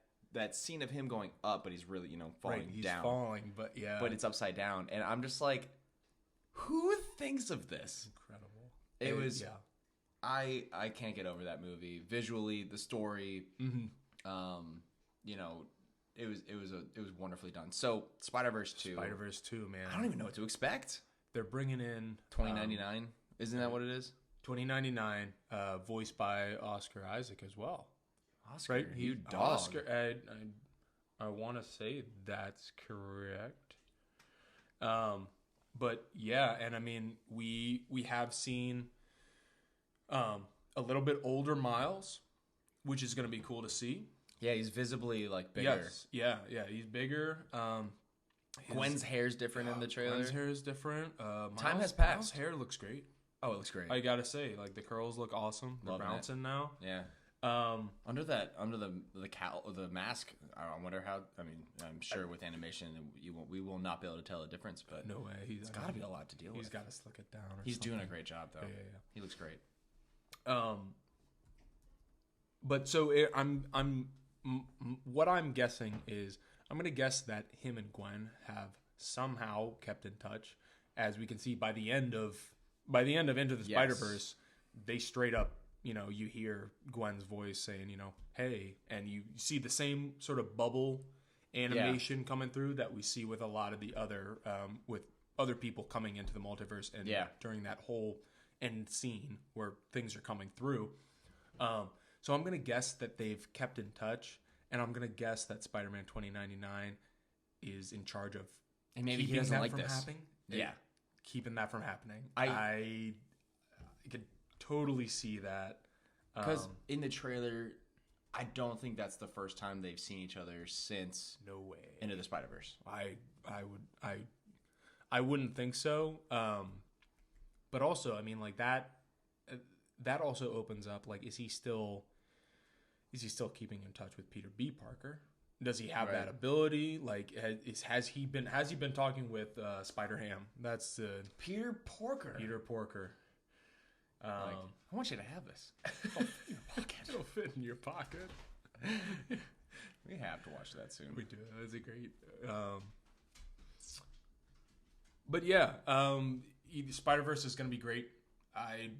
scene of him going up, but he's really falling right, he's down. Falling, but it's upside down, and I'm just like, who thinks of this? Incredible. It was. Yeah. I can't get over that movie. Visually, the story, it was wonderfully done. So Spider-Verse 2, man. I don't even know what to expect. They're bringing in $20.99. Isn't that what it is? $20.99, voiced by Oscar Isaac as well. Oscar, right? You dog. Oscar, I want to say that's correct. But yeah, and I mean we have seen a little bit older Miles, which is going to be cool to see. Yeah, he's visibly like bigger. Yes. Yeah, he's bigger. Gwen's hair's different in the trailer. Gwen's hair is different. Time has passed. Miles' hair looks great. Oh, it looks great. I gotta say, like the curls look awesome. They're bouncing now. Yeah. Under the mask, I wonder how. I mean, I'm sure with animation, we will not be able to tell the difference. But no way, it's got to be a lot to deal with. He's got to slick it down. He's doing a great job, though. Yeah. He looks great. But so what I'm guessing is I'm gonna guess that him and Gwen have somehow kept in touch, as we can see by the end of Into the Spider-Verse, they straight up. You hear Gwen's voice saying, hey, and you see the same sort of bubble animation coming through that we see with a lot of the other, with other people coming into the multiverse and during that whole end scene where things are coming through. So I'm going to guess that they've kept in touch, and I'm going to guess that Spider-Man 2099 is in charge of and maybe he doesn't like this. Happening. Yeah. Keeping that from happening. I could totally see that because in the trailer I don't think that's the first time they've seen each other since no way Into the Spider-Verse. I wouldn't think so, but also I mean like that also opens up like is he still keeping in touch with Peter B. Parker? Does he have that ability? Like, has he been talking with Spider-Ham? That's Peter Porker. I want you to have this. It'll fit in your pocket. We have to watch that soon. We do. That's a great. But yeah, Spider-Verse is going to be great. I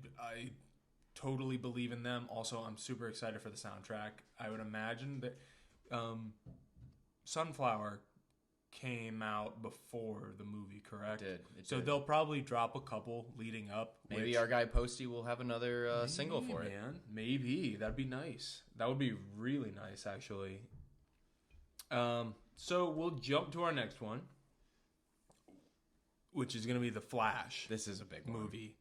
totally believe in them. Also, I'm super excited for the soundtrack. I would imagine that Sunflower came out before the movie, correct? It did. They'll probably drop a couple leading up. Maybe our guy Posty will have another single for it. Man, maybe that'd be nice. That would be really nice, actually. So we'll jump to our next one, which is going to be the Flash. This is a big movie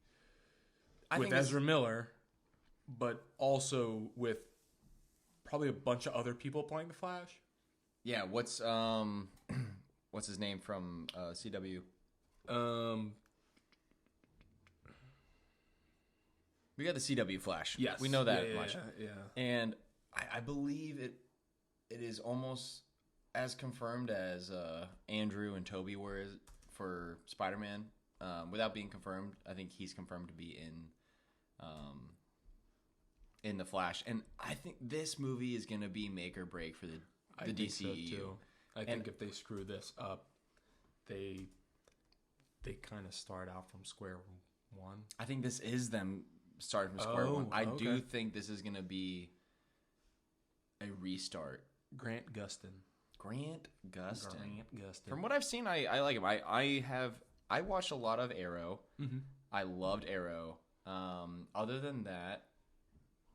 with Ezra Miller, but also with probably a bunch of other people playing the Flash. Yeah, what's his name from CW? We got the CW Flash. Yes, we know that much. Yeah. And I believe it is almost as confirmed as Andrew and Toby were for Spider-Man. Without being confirmed, I think he's confirmed to be in the Flash, and I think this movie is going to be make or break for the DCEU. So too. I think if they screw this up, they kind of start out from square one. I think this is them starting from square one. I do think this is going to be a restart. Grant Gustin. From what I've seen, I like him. I watched a lot of Arrow. Mm-hmm. I loved Arrow. Other than that,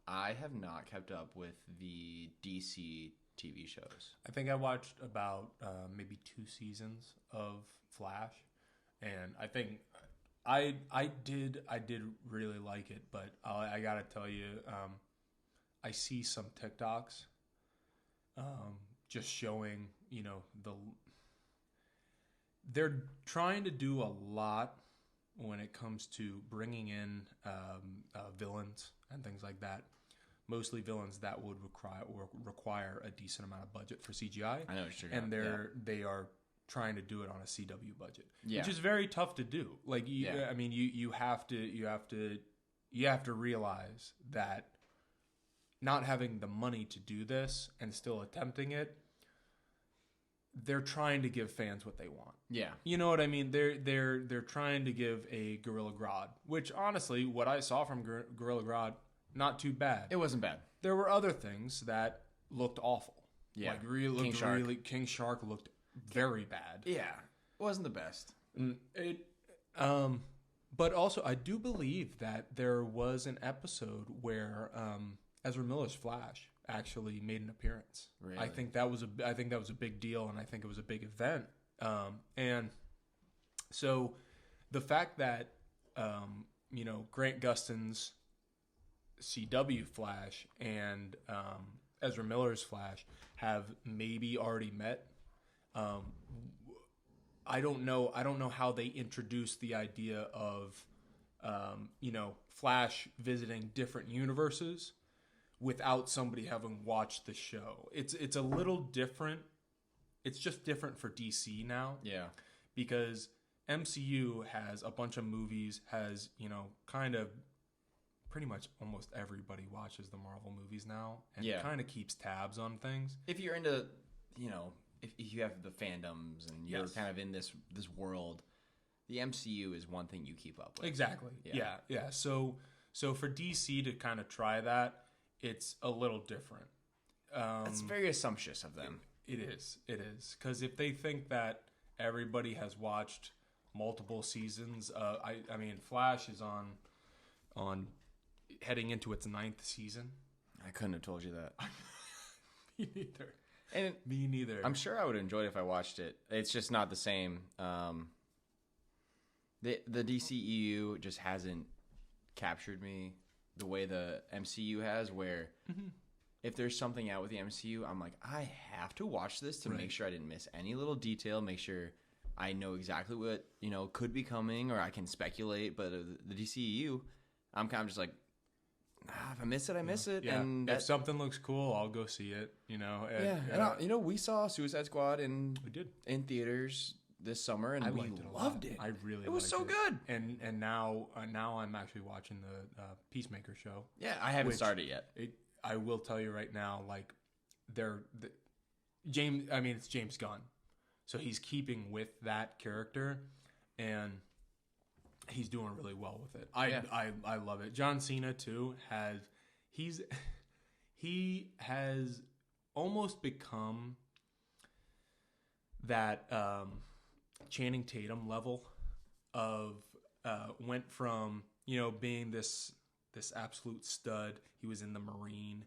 I have not kept up with the DC TV shows. I think I watched about maybe 2 seasons of Flash, and I think I did really like it. But I gotta tell you, I see some TikToks just showing they're trying to do a lot when it comes to bringing in villains and things like that. Mostly villains that would require a decent amount of budget for CGI. I know what you're and they are trying to do it on a CW budget, yeah. which is very tough to do. Like, I mean, you have to realize that not having the money to do this and still attempting it, they're trying to give fans what they want. Yeah. You know what I mean? They're trying to give a Gorilla Grodd, which honestly, what I saw from Gorilla Grodd, not too bad. It wasn't bad. There were other things that looked awful. Yeah. Like King Shark looked very bad. Yeah. It wasn't the best. But also I do believe that there was an episode where Ezra Miller's Flash actually made an appearance. Really? I think that was a big deal, and I think it was a big event. And so the fact that Grant Gustin's CW Flash and Ezra Miller's Flash have maybe already met. I don't know how they introduced the idea of, Flash visiting different universes without somebody having watched the show. It's a little different. It's just different for DC now. Yeah. Because MCU has a bunch of movies, has, kind of pretty much almost everybody watches the Marvel movies now and kind of keeps tabs on things. If you're into, if you have the fandoms and you're kind of in this world, the MCU is one thing you keep up with. Exactly. Yeah. So for DC to kind of try that, it's a little different. It's very assumptuous of them. It is. Because if they think that everybody has watched multiple seasons, I mean, Flash is on heading into its 9th season. I couldn't have told you that. Me neither. And me neither. I'm sure I would enjoy it if I watched it. It's just not the same. The DCEU just hasn't captured me the way the MCU has, where if there's something out with the MCU, I'm like, I have to watch this to make sure I didn't miss any little detail, make sure I know exactly what, could be coming, or I can speculate. But the DCEU, I'm kind of just like, if I miss it, I miss it. Yeah. And if something looks cool, I'll go see it, we saw Suicide Squad in theaters this summer, and we loved it. I really it was so good. And now I'm actually watching the Peacemaker show. Yeah, I haven't started yet. I will tell you right now, like it's James Gunn, so he's keeping with that character, and he's doing really well with it. I love it. John Cena too he has almost become that Channing Tatum level of went from being this absolute stud. He was in the Marine,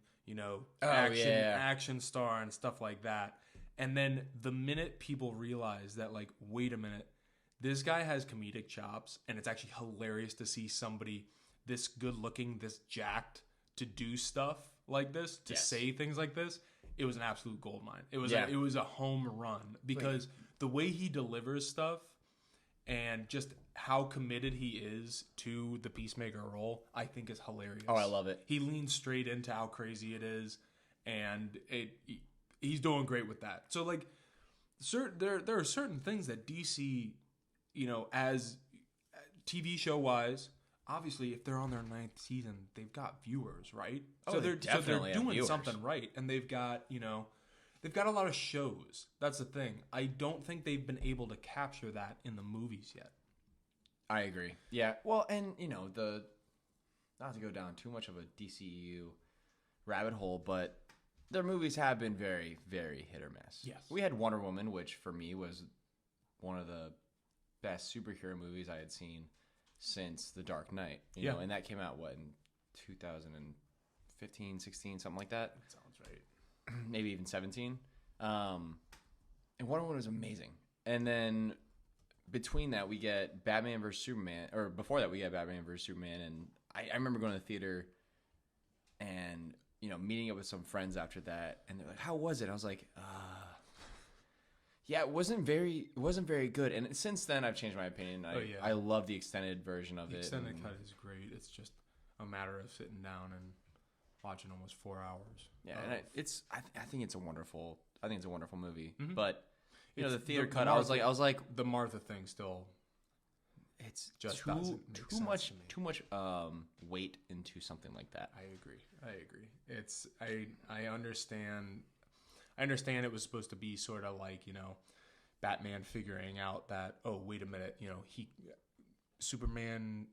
action star and stuff like that. And then the minute people realize that, like, wait a minute, this guy has comedic chops, and it's actually hilarious to see somebody this good looking, this jacked, to do stuff like this, to say things like this. It was an absolute goldmine. It was a home run, because the way he delivers stuff and just how committed he is to the Peacemaker role, I think is hilarious. Oh, I love it. He leans straight into how crazy it is, and he's doing great with that. So, like, there are certain things that DC, as TV show wise, obviously, if they're on their 9th season, they've got viewers, right? Oh, they're doing something right, and they've got a lot of shows. That's the thing. I don't think they've been able to capture that in the movies yet. I agree. Yeah. Well, and not to go down too much of a DCEU rabbit hole, but their movies have been very, very hit or miss. Yes. We had Wonder Woman, which for me was one of the best superhero movies I had seen since The Dark Knight. You know, and that came out in 2015, 16, something like that. That sounds right. Maybe even 17. And Wonder Woman was amazing. And then between that, we get Batman vs. Superman, or before that, we get Batman vs. Superman. And I remember going to the theater and, meeting up with some friends after that. And they're like, how was it? I was like, yeah, it wasn't very good. And since then, I've changed my opinion. I love the extended version of it. The extended cut is great. It's just a matter of sitting down and watching almost 4 hours. Yeah, and I think it's a wonderful movie. Mm-hmm. But the theater cut, I was like, the Martha thing still. It's just too much weight into something like that. I agree. It's I understand. I understand it was supposed to be sort of like, Batman figuring out that, oh, wait a minute, Superman,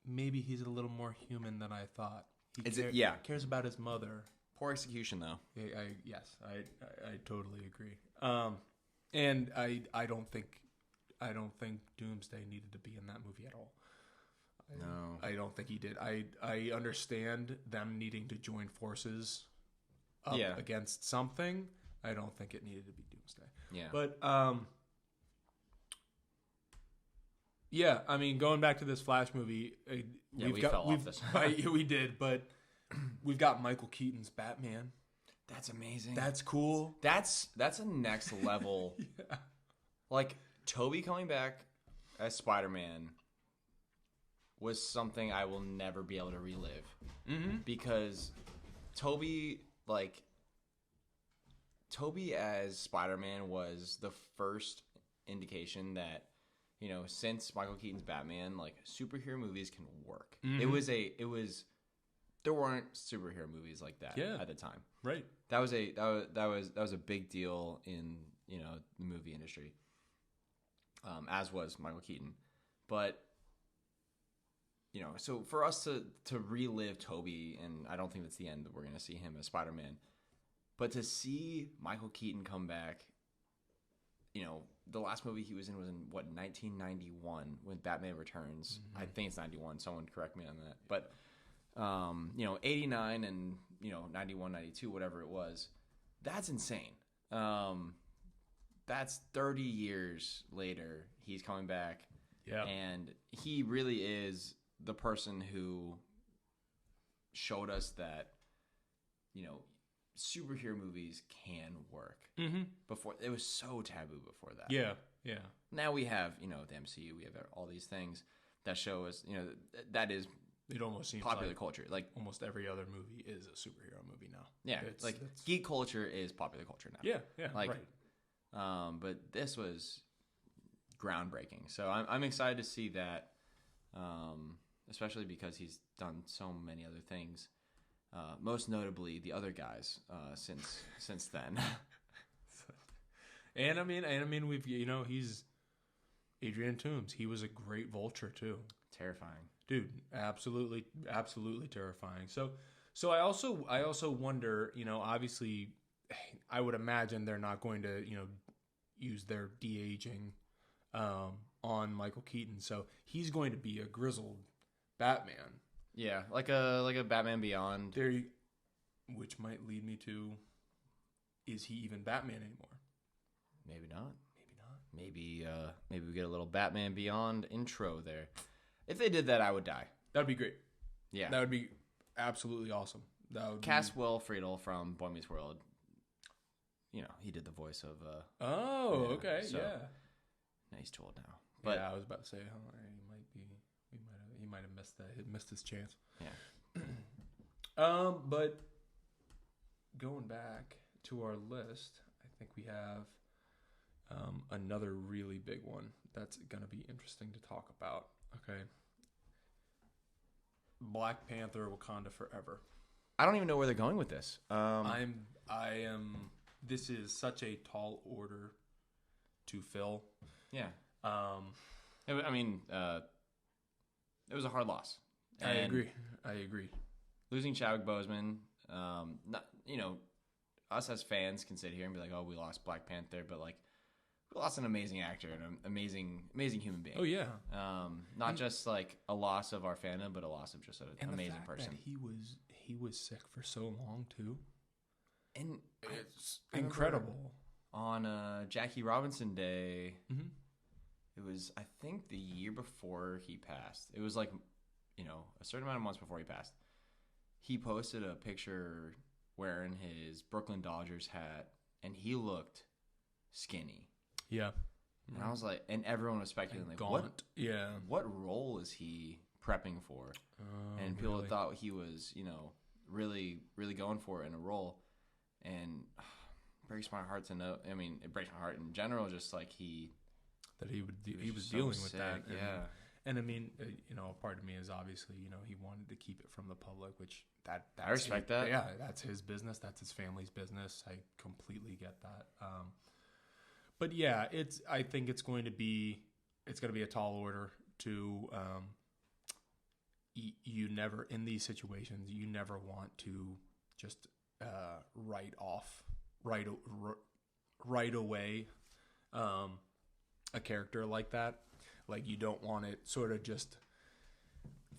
maybe he's a little more human than I thought. He cares about his mother. Poor execution, though. I totally agree. And I don't think Doomsday needed to be in that movie at all. No. I don't think he did. I understand them needing to join forces against something. I don't think it needed to be Doomsday. Yeah. But I mean, going back to this Flash movie, we fell off this. We did, but we've got Michael Keaton's Batman. That's amazing. That's cool. That's a next level. Yeah. Like, Tobey coming back as Spider-Man was something I will never be able to relive. Mm-hmm. Because Tobey as Spider-Man was the first indication that, you know, since Michael Keaton's Batman, like, superhero movies can work. Mm-hmm. There weren't superhero movies like that at the time. Right. That was a big deal in, you know, the movie industry. As was Michael Keaton. But, you know, so for us to relive Tobey, and I don't think that's the end that we're going to see him as Spider-Man, but to see Michael Keaton come back, you know, the last movie he was in 1991 when Batman Returns. Mm-hmm. I think it's 91. Someone correct me on that. But, you know, 89 and, you know, 91, 92, whatever it was, that's insane. That's 30 years later. He's coming back. Yeah. And he really is the person who showed us that, you know, superhero movies can work. Mm-hmm. Before, it was so taboo before that. Yeah, yeah. Now we have, you know, the MCU. We have all these things that show us, you know, that is it almost seems popular like culture. Like almost every other movie is a superhero movie now. Yeah, it's geek culture is popular culture now. Yeah, yeah, like, right. But this was groundbreaking. So I'm excited to see that, especially because he's done so many other things. Most notably, the other guys since then. and I mean, we've he's Adrian Toomes. He was a great Vulture too. Terrifying, dude. Absolutely, absolutely terrifying. So I also wonder. Obviously, I would imagine they're not going to use their de-aging on Michael Keaton. So he's going to be a grizzled Batman. Yeah, like a Batman Beyond. Which might lead me to, is he even Batman anymore? Maybe not. Maybe we get a little Batman Beyond intro there. If they did that, I would die. That'd be great. Yeah, that would be absolutely awesome. Cast Will Friedle from Boy Meets World. He did the voice of. Okay, so, yeah. Now he's too old now. But yeah, I was about to say, he might have missed that. He missed his chance. Yeah. But going back to our list, I think we have another really big one that's going to be interesting to talk about. Okay. Black Panther: Wakanda Forever. I don't even know where they're going with this. I am. This is such a tall order to fill. Yeah. I mean, it was a hard loss. I agree. Losing Chadwick Boseman, us as fans can sit here and be like, "Oh, we lost Black Panther," but like, we lost an amazing actor and an amazing human being. Oh yeah. Not just like a loss of our fandom, but a loss of just an amazing person. That he was sick for so long too, and it's incredible. On Jackie Robinson Day. Mm-hmm. It was, I think, the year before he passed. It was like, a certain amount of months before he passed. He posted a picture wearing his Brooklyn Dodgers hat, and he looked skinny. Yeah. And I was like, and everyone was speculating, like, gaunt. What role is he prepping for? And people thought he was, really, really going for it in a role. And it breaks my heart to know. I mean, it breaks my heart in general, just like he was dealing with sick, that. And I mean, a part of me is obviously, he wanted to keep it from the public, which I respect that. Yeah, that's his business. That's his family's business. I completely get that. But yeah, I think it's going to be a tall order to, you never, in these situations, you never want to just write off right away a character like that. Like, you don't want it sort of just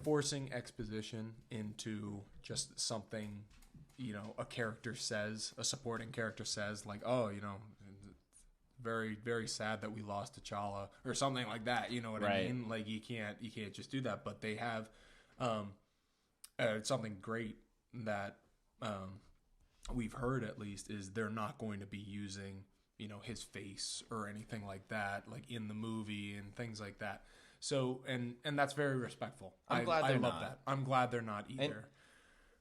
forcing exposition into just something, a character says, a supporting character says, like, oh, very, very sad that we lost T'Challa or something like that. You know what I mean? Like, you can't just do that. But they have something great that we've heard at least, is they're not going to be using, his face or anything like that, like in the movie and things like that. So, and that's very respectful. I'm glad they're love not. that. I'm glad they're not either.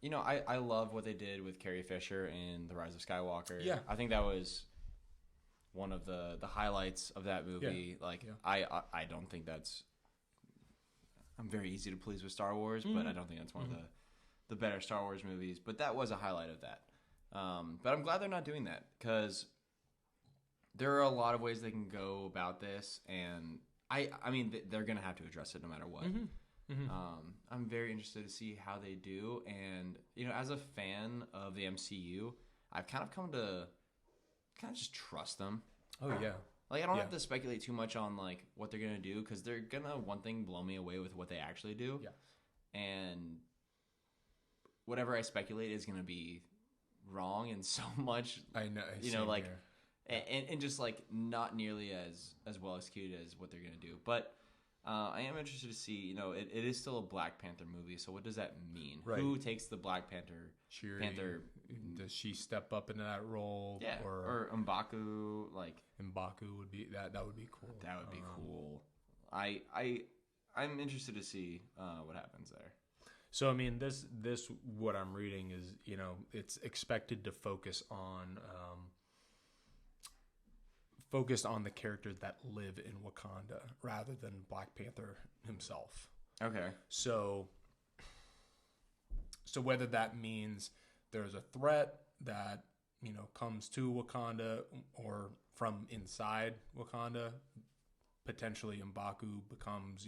And, I love what they did with Carrie Fisher in The Rise of Skywalker. Yeah. I think that was one of the highlights of that movie. Yeah. Like, Yeah. I don't think that's... I'm very easy to please with Star Wars, but I don't think that's one of the better Star Wars movies. But that was a highlight of that. But I'm glad they're not doing that, because there are a lot of ways they can go about this, and I mean, they're going to have to address it no matter what. I'm very interested to see how they do, and as a fan of the MCU, I've kind of come to just trust them. Oh yeah. Like, I don't have to speculate too much on like what they're gonna do, because they're gonna, one thing, blow me away with what they actually do. Yeah. And whatever I speculate is gonna be wrong in so much. I know. Like, and just like not nearly as well executed as what they're gonna do. But I am interested to see. It is still a Black Panther movie. So what does that mean? Right. Who takes the Black Panther? Panther. Does she step up into that role? Yeah. Or M'Baku, like. M'Baku would be that would be cool. That would be cool. I'm interested to see what happens there. So I mean, this what I'm reading is, it's expected to focus on the characters that live in Wakanda rather than Black Panther himself. Okay. So whether that means there's a threat that comes to Wakanda or from inside Wakanda, potentially M'Baku becomes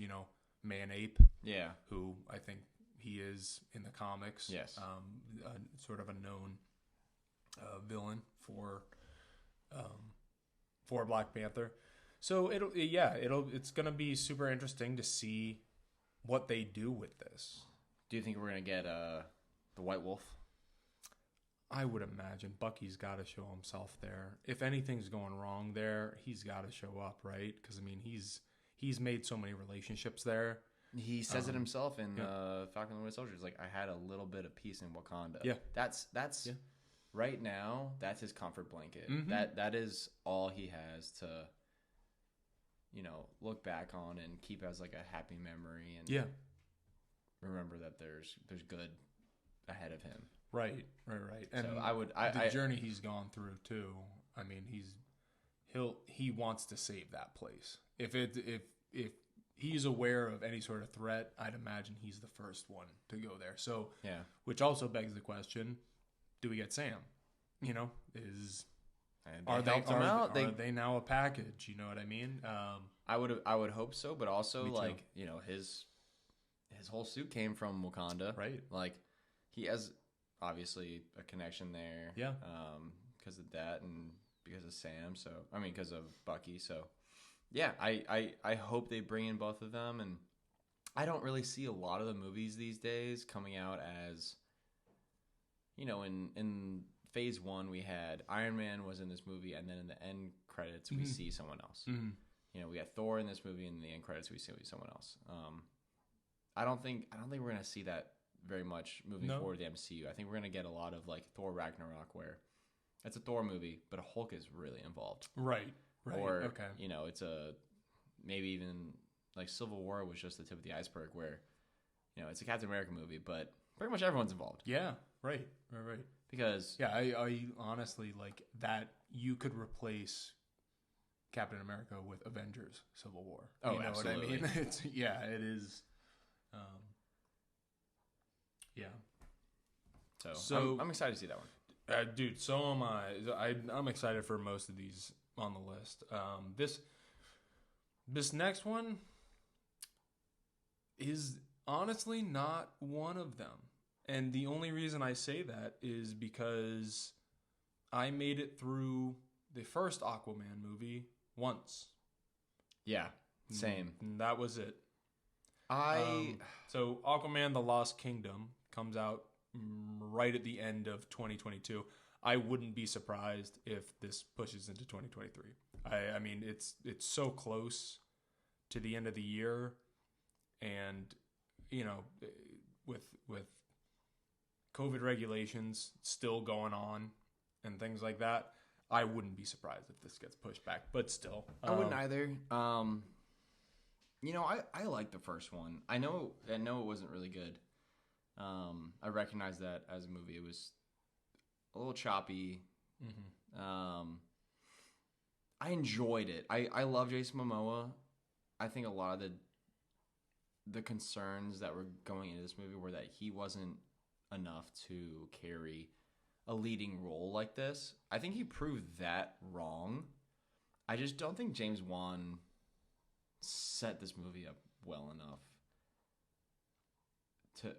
Man Ape. Yeah. Who I think he is in the comics. Yes. Sort of a known villain for Black Panther. So it's gonna be super interesting to see what they do with this. Do you think we're gonna get the White Wolf? I would imagine Bucky's got to show himself there. If anything's going wrong there, he's got to show up, right? Because I mean, he's made so many relationships there. He says it himself in Falcon and the Winter Soldier. He's like, I had a little bit of peace in Wakanda. Yeah, that's right now. That's his comfort blanket. That is all he has to, look back on and keep as like a happy memory and remember that there's good ahead of him. Right. And so the journey he's gone through too. I mean, he wants to save that place. If he's aware of any sort of threat, I'd imagine he's the first one to go there. So yeah, which also begs the question: do we get Sam? Are they now a package? You know what I mean? I would hope so, but also like his whole suit came from Wakanda, right? Like he has obviously a connection there, because of that and because of Sam. So I mean, because of Bucky. So yeah, I hope they bring in both of them, and I don't really see a lot of the movies these days coming out as in phase one we had Iron Man was in this movie, and then in the end credits we see someone else. We got Thor in this movie, and in the end credits we see someone else. I don't think we're gonna see that very much moving forward the MCU. I think we're gonna get a lot of like Thor Ragnarok, where it's a Thor movie, but Hulk is really involved. Right. Or okay. It's a maybe even like Civil War was just the tip of the iceberg, where it's a Captain America movie, but pretty much everyone's involved. Yeah. Right. Because I honestly like that you could replace Captain America with Avengers Civil War. Oh, you know absolutely. what I mean? It is. So I'm excited to see that one. Dude, so am I. I'm excited for most of these on the list. This next one is honestly not one of them. And the only reason I say that is because I made it through the first Aquaman movie once. Yeah, same. And that was it. So Aquaman The Lost Kingdom comes out right at the end of 2022. I wouldn't be surprised if this pushes into 2023. I mean, it's so close to the end of the year, and with COVID regulations still going on and things like that, I wouldn't be surprised if this gets pushed back. But still, I wouldn't either. You know, I like the first one. I know it wasn't really good. I recognize that as a movie. It was a little choppy. Mm-hmm. I enjoyed it. I love Jason Momoa. I think a lot of the concerns that were going into this movie were that he wasn't enough to carry a leading role like this. I think he proved that wrong. I just don't think James Wan set this movie up well enough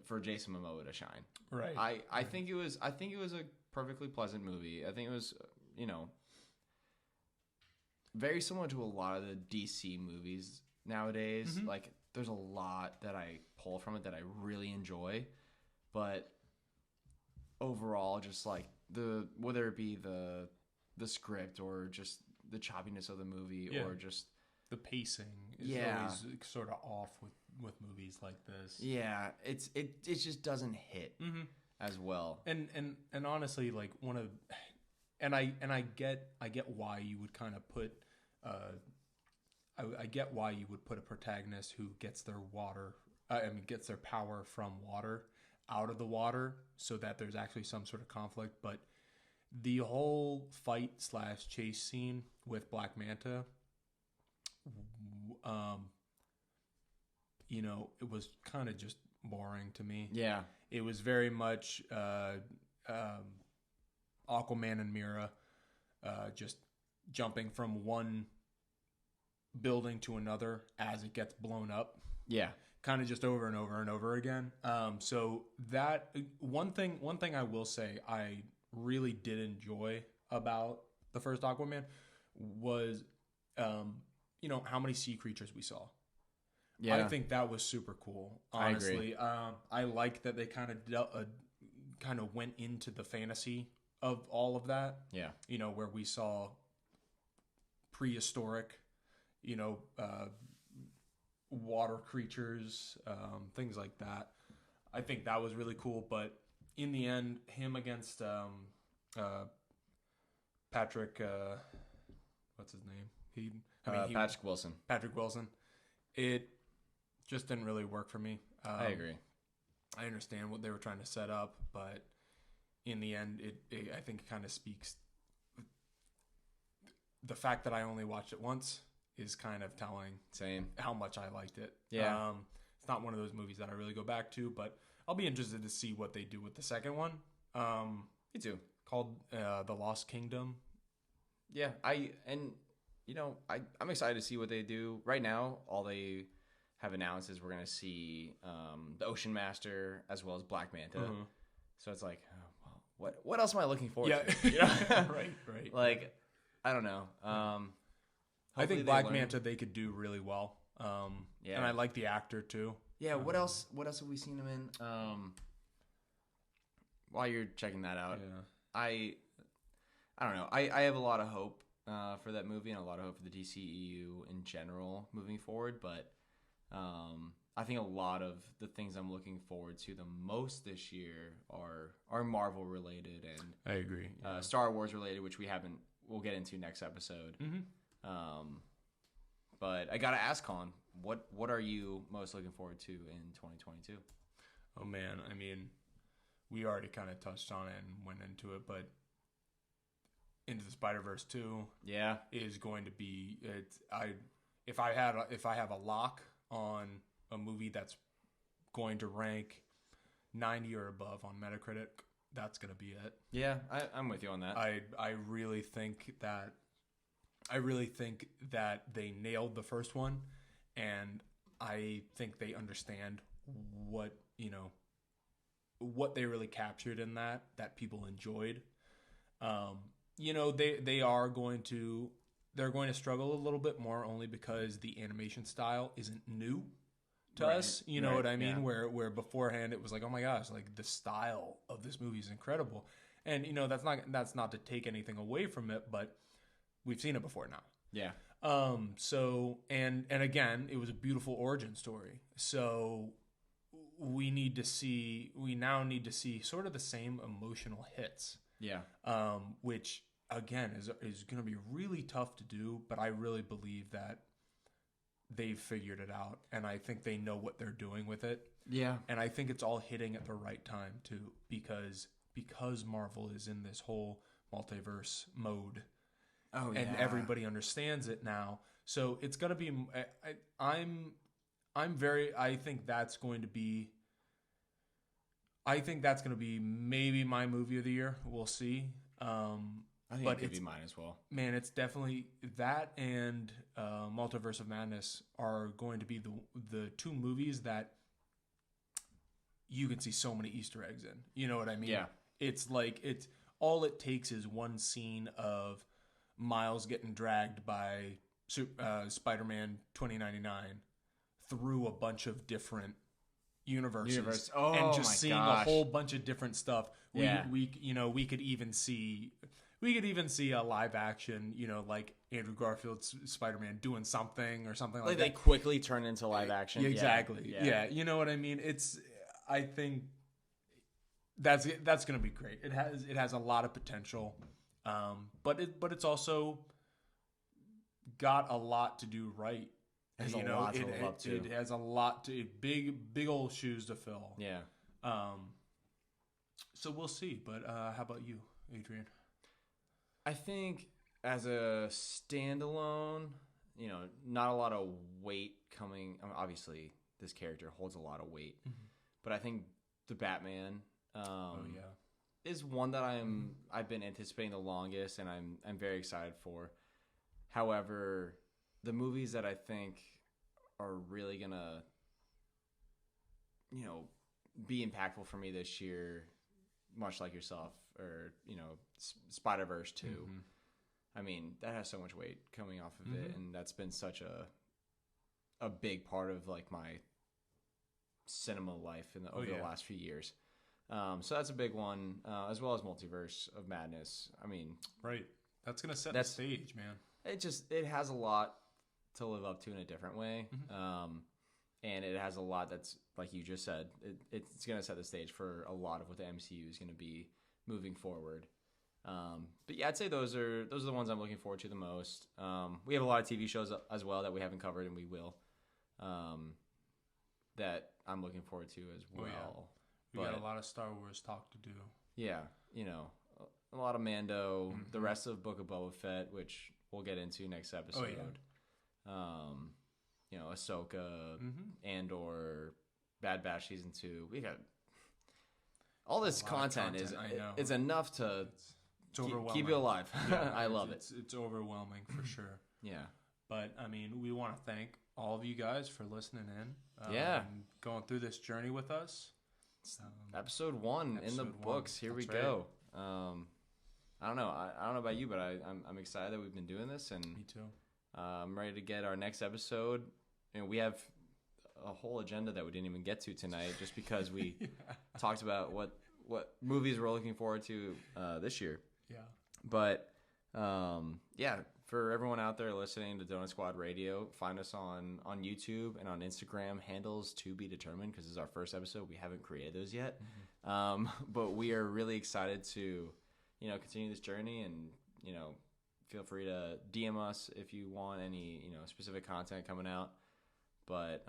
for Jason Momoa to shine. Right. I think it was a perfectly pleasant movie. I think it was, you know, very similar to a lot of the DC movies nowadays. Mm-hmm. Like, there's a lot that I pull from it that I really enjoy, but overall, just like whether it be the script or just the choppiness of the movie or just the pacing is always sort of off with movies like this. Yeah, it just doesn't hit as well. And honestly, like I get why you would kind of put I get why you would put a protagonist who gets their gets their power from water out of the water so that there's actually some sort of conflict. But the whole fight/chase scene with Black Manta, you know, it was kind of just boring to me. Yeah. It was very much Aquaman and Mira just jumping from one building to another as it gets blown up. Yeah. Kind of just over and over and over again. So that one thing I will say I really did enjoy about the first Aquaman was, you know, how many sea creatures we saw. Yeah. I think that was super cool. Honestly, I like that they kind of went into the fantasy of all of that. Yeah. You know, where we saw prehistoric, you know, water creatures, things like that. I think that was really cool. But in the end, him against Patrick, what's his name? Patrick Wilson. Patrick Wilson. It just didn't really work for me. I agree. I understand what they were trying to set up, but in the end, I think it kind of speaks. The fact that I only watched it once is kind of telling. Same. How much I liked it. Yeah. It's not one of those movies that I really go back to, but I'll be interested to see what they do with the second one. Me too. Called The Lost Kingdom. Yeah. I'm excited to see what they do. Right now, all they have announced is we're going to see the Ocean Master as well as Black Manta. Mm-hmm. So it's like, oh, well, what else am I looking forward to? You know? Right. Like, I don't know. I think Black Manta they could do really well. And I like the actor too. Yeah. What else have we seen him in? While you're checking that out, I don't know. I have a lot of hope for that movie and a lot of hope for the DCEU in general moving forward. But I think a lot of the things I'm looking forward to the most this year are Marvel related and I agree. Star Wars related, which we'll get into next episode. Mm-hmm. But I gotta ask, Colin, what are you most looking forward to in 2022? Oh man, I mean, we already kind of touched on it and went into it, but Into the Spider-Verse 2 is going to be if I have a lock on a movie that's going to rank 90 or above on Metacritic, that's going to be it. Yeah, I'm with you on that. I really think that they nailed the first one, and I think they understand what they really captured in that people enjoyed. They're going to struggle a little bit more only because the animation style isn't new to us. You know what I mean? Yeah. Where beforehand it was like, oh my gosh, like the style of this movie is incredible. And that's not to take anything away from it, but we've seen it before now. Yeah. So and again, it was a beautiful origin story. So we now need to see sort of the same emotional hits. Yeah. Which again is going to be really tough to do, but I really believe that they've figured it out, and I think they know what they're doing with it. Yeah. And I think it's all hitting at the right time too, because Marvel is in this whole multiverse mode. Oh, yeah. And everybody understands it now. So it's going to be I think that's going to be maybe my movie of the year. We'll see. I think it could be mine as well. Man, it's definitely that, and Multiverse of Madness are going to be the two movies that you can see so many Easter eggs in. You know what I mean? Yeah. It's like all it takes is one scene of Miles getting dragged by Spider-Man 2099 through a bunch of different universes, and just seeing a whole bunch of different stuff. We could even see a live action, like Andrew Garfield's Spider-Man doing something or something like that. They quickly turn into live action. Exactly. Yeah. You know what I mean? I think that's going to be great. It has a lot of potential. But it's also got a lot to do right. It has a lot to live up to. It has a lot to big old shoes to fill. Yeah. So we'll see. But how about you, Adrian? I think as a standalone, not a lot of weight coming. I mean, obviously, this character holds a lot of weight, but I think the Batman is one that I've been anticipating the longest, and I'm very excited for. However, the movies that I think are really gonna, be impactful for me this year, much like yourself, or Spider-Verse 2. Mm-hmm. I mean, that has so much weight coming off of it, and that's been such a big part of like my cinema life over the last few years. So that's a big one, as well as Multiverse of Madness. I mean, right, that's gonna set the stage, man. It has a lot to live up to in a different way, and it has a lot that's, like you just said, it's gonna set the stage for a lot of what the MCU is gonna be moving forward. But yeah, I'd say those are the ones I'm looking forward to the most. We have a lot of TV shows as well that we haven't covered, and we will. That I'm looking forward to as well. Oh, yeah. We got a lot of Star Wars talk to do. Yeah, a lot of Mando, the rest of Book of Boba Fett, which we'll get into next episode. Ahsoka, Andor, Bad Batch Season 2. We got all this content. It's enough to keep you alive. Yeah, I love it. It's overwhelming for sure. Yeah. But, I mean, we want to thank all of you guys for listening in. Going through this journey with us. Episode 1 in the books. Here we go. I don't know. I don't know about you, but I'm excited that we've been doing this. And me too. I'm ready to get our next episode. And we have a whole agenda that we didn't even get to tonight just because we talked about what movies we're looking forward to this year. Yeah. But, for everyone out there listening to Donut Squad Radio, find us on YouTube and on Instagram. Handles to be determined because this is our first episode. We haven't created those yet. But we are really excited to, continue this journey, and, feel free to DM us if you want any, specific content coming out. But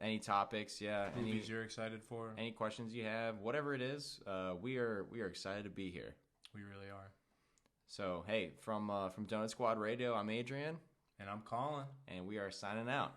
any topics, movies you're excited for, any questions you have, whatever it is, we are excited to be here. We really are. So, hey, from Donut Squad Radio, I'm Adrian. And I'm Colin. And we are signing out.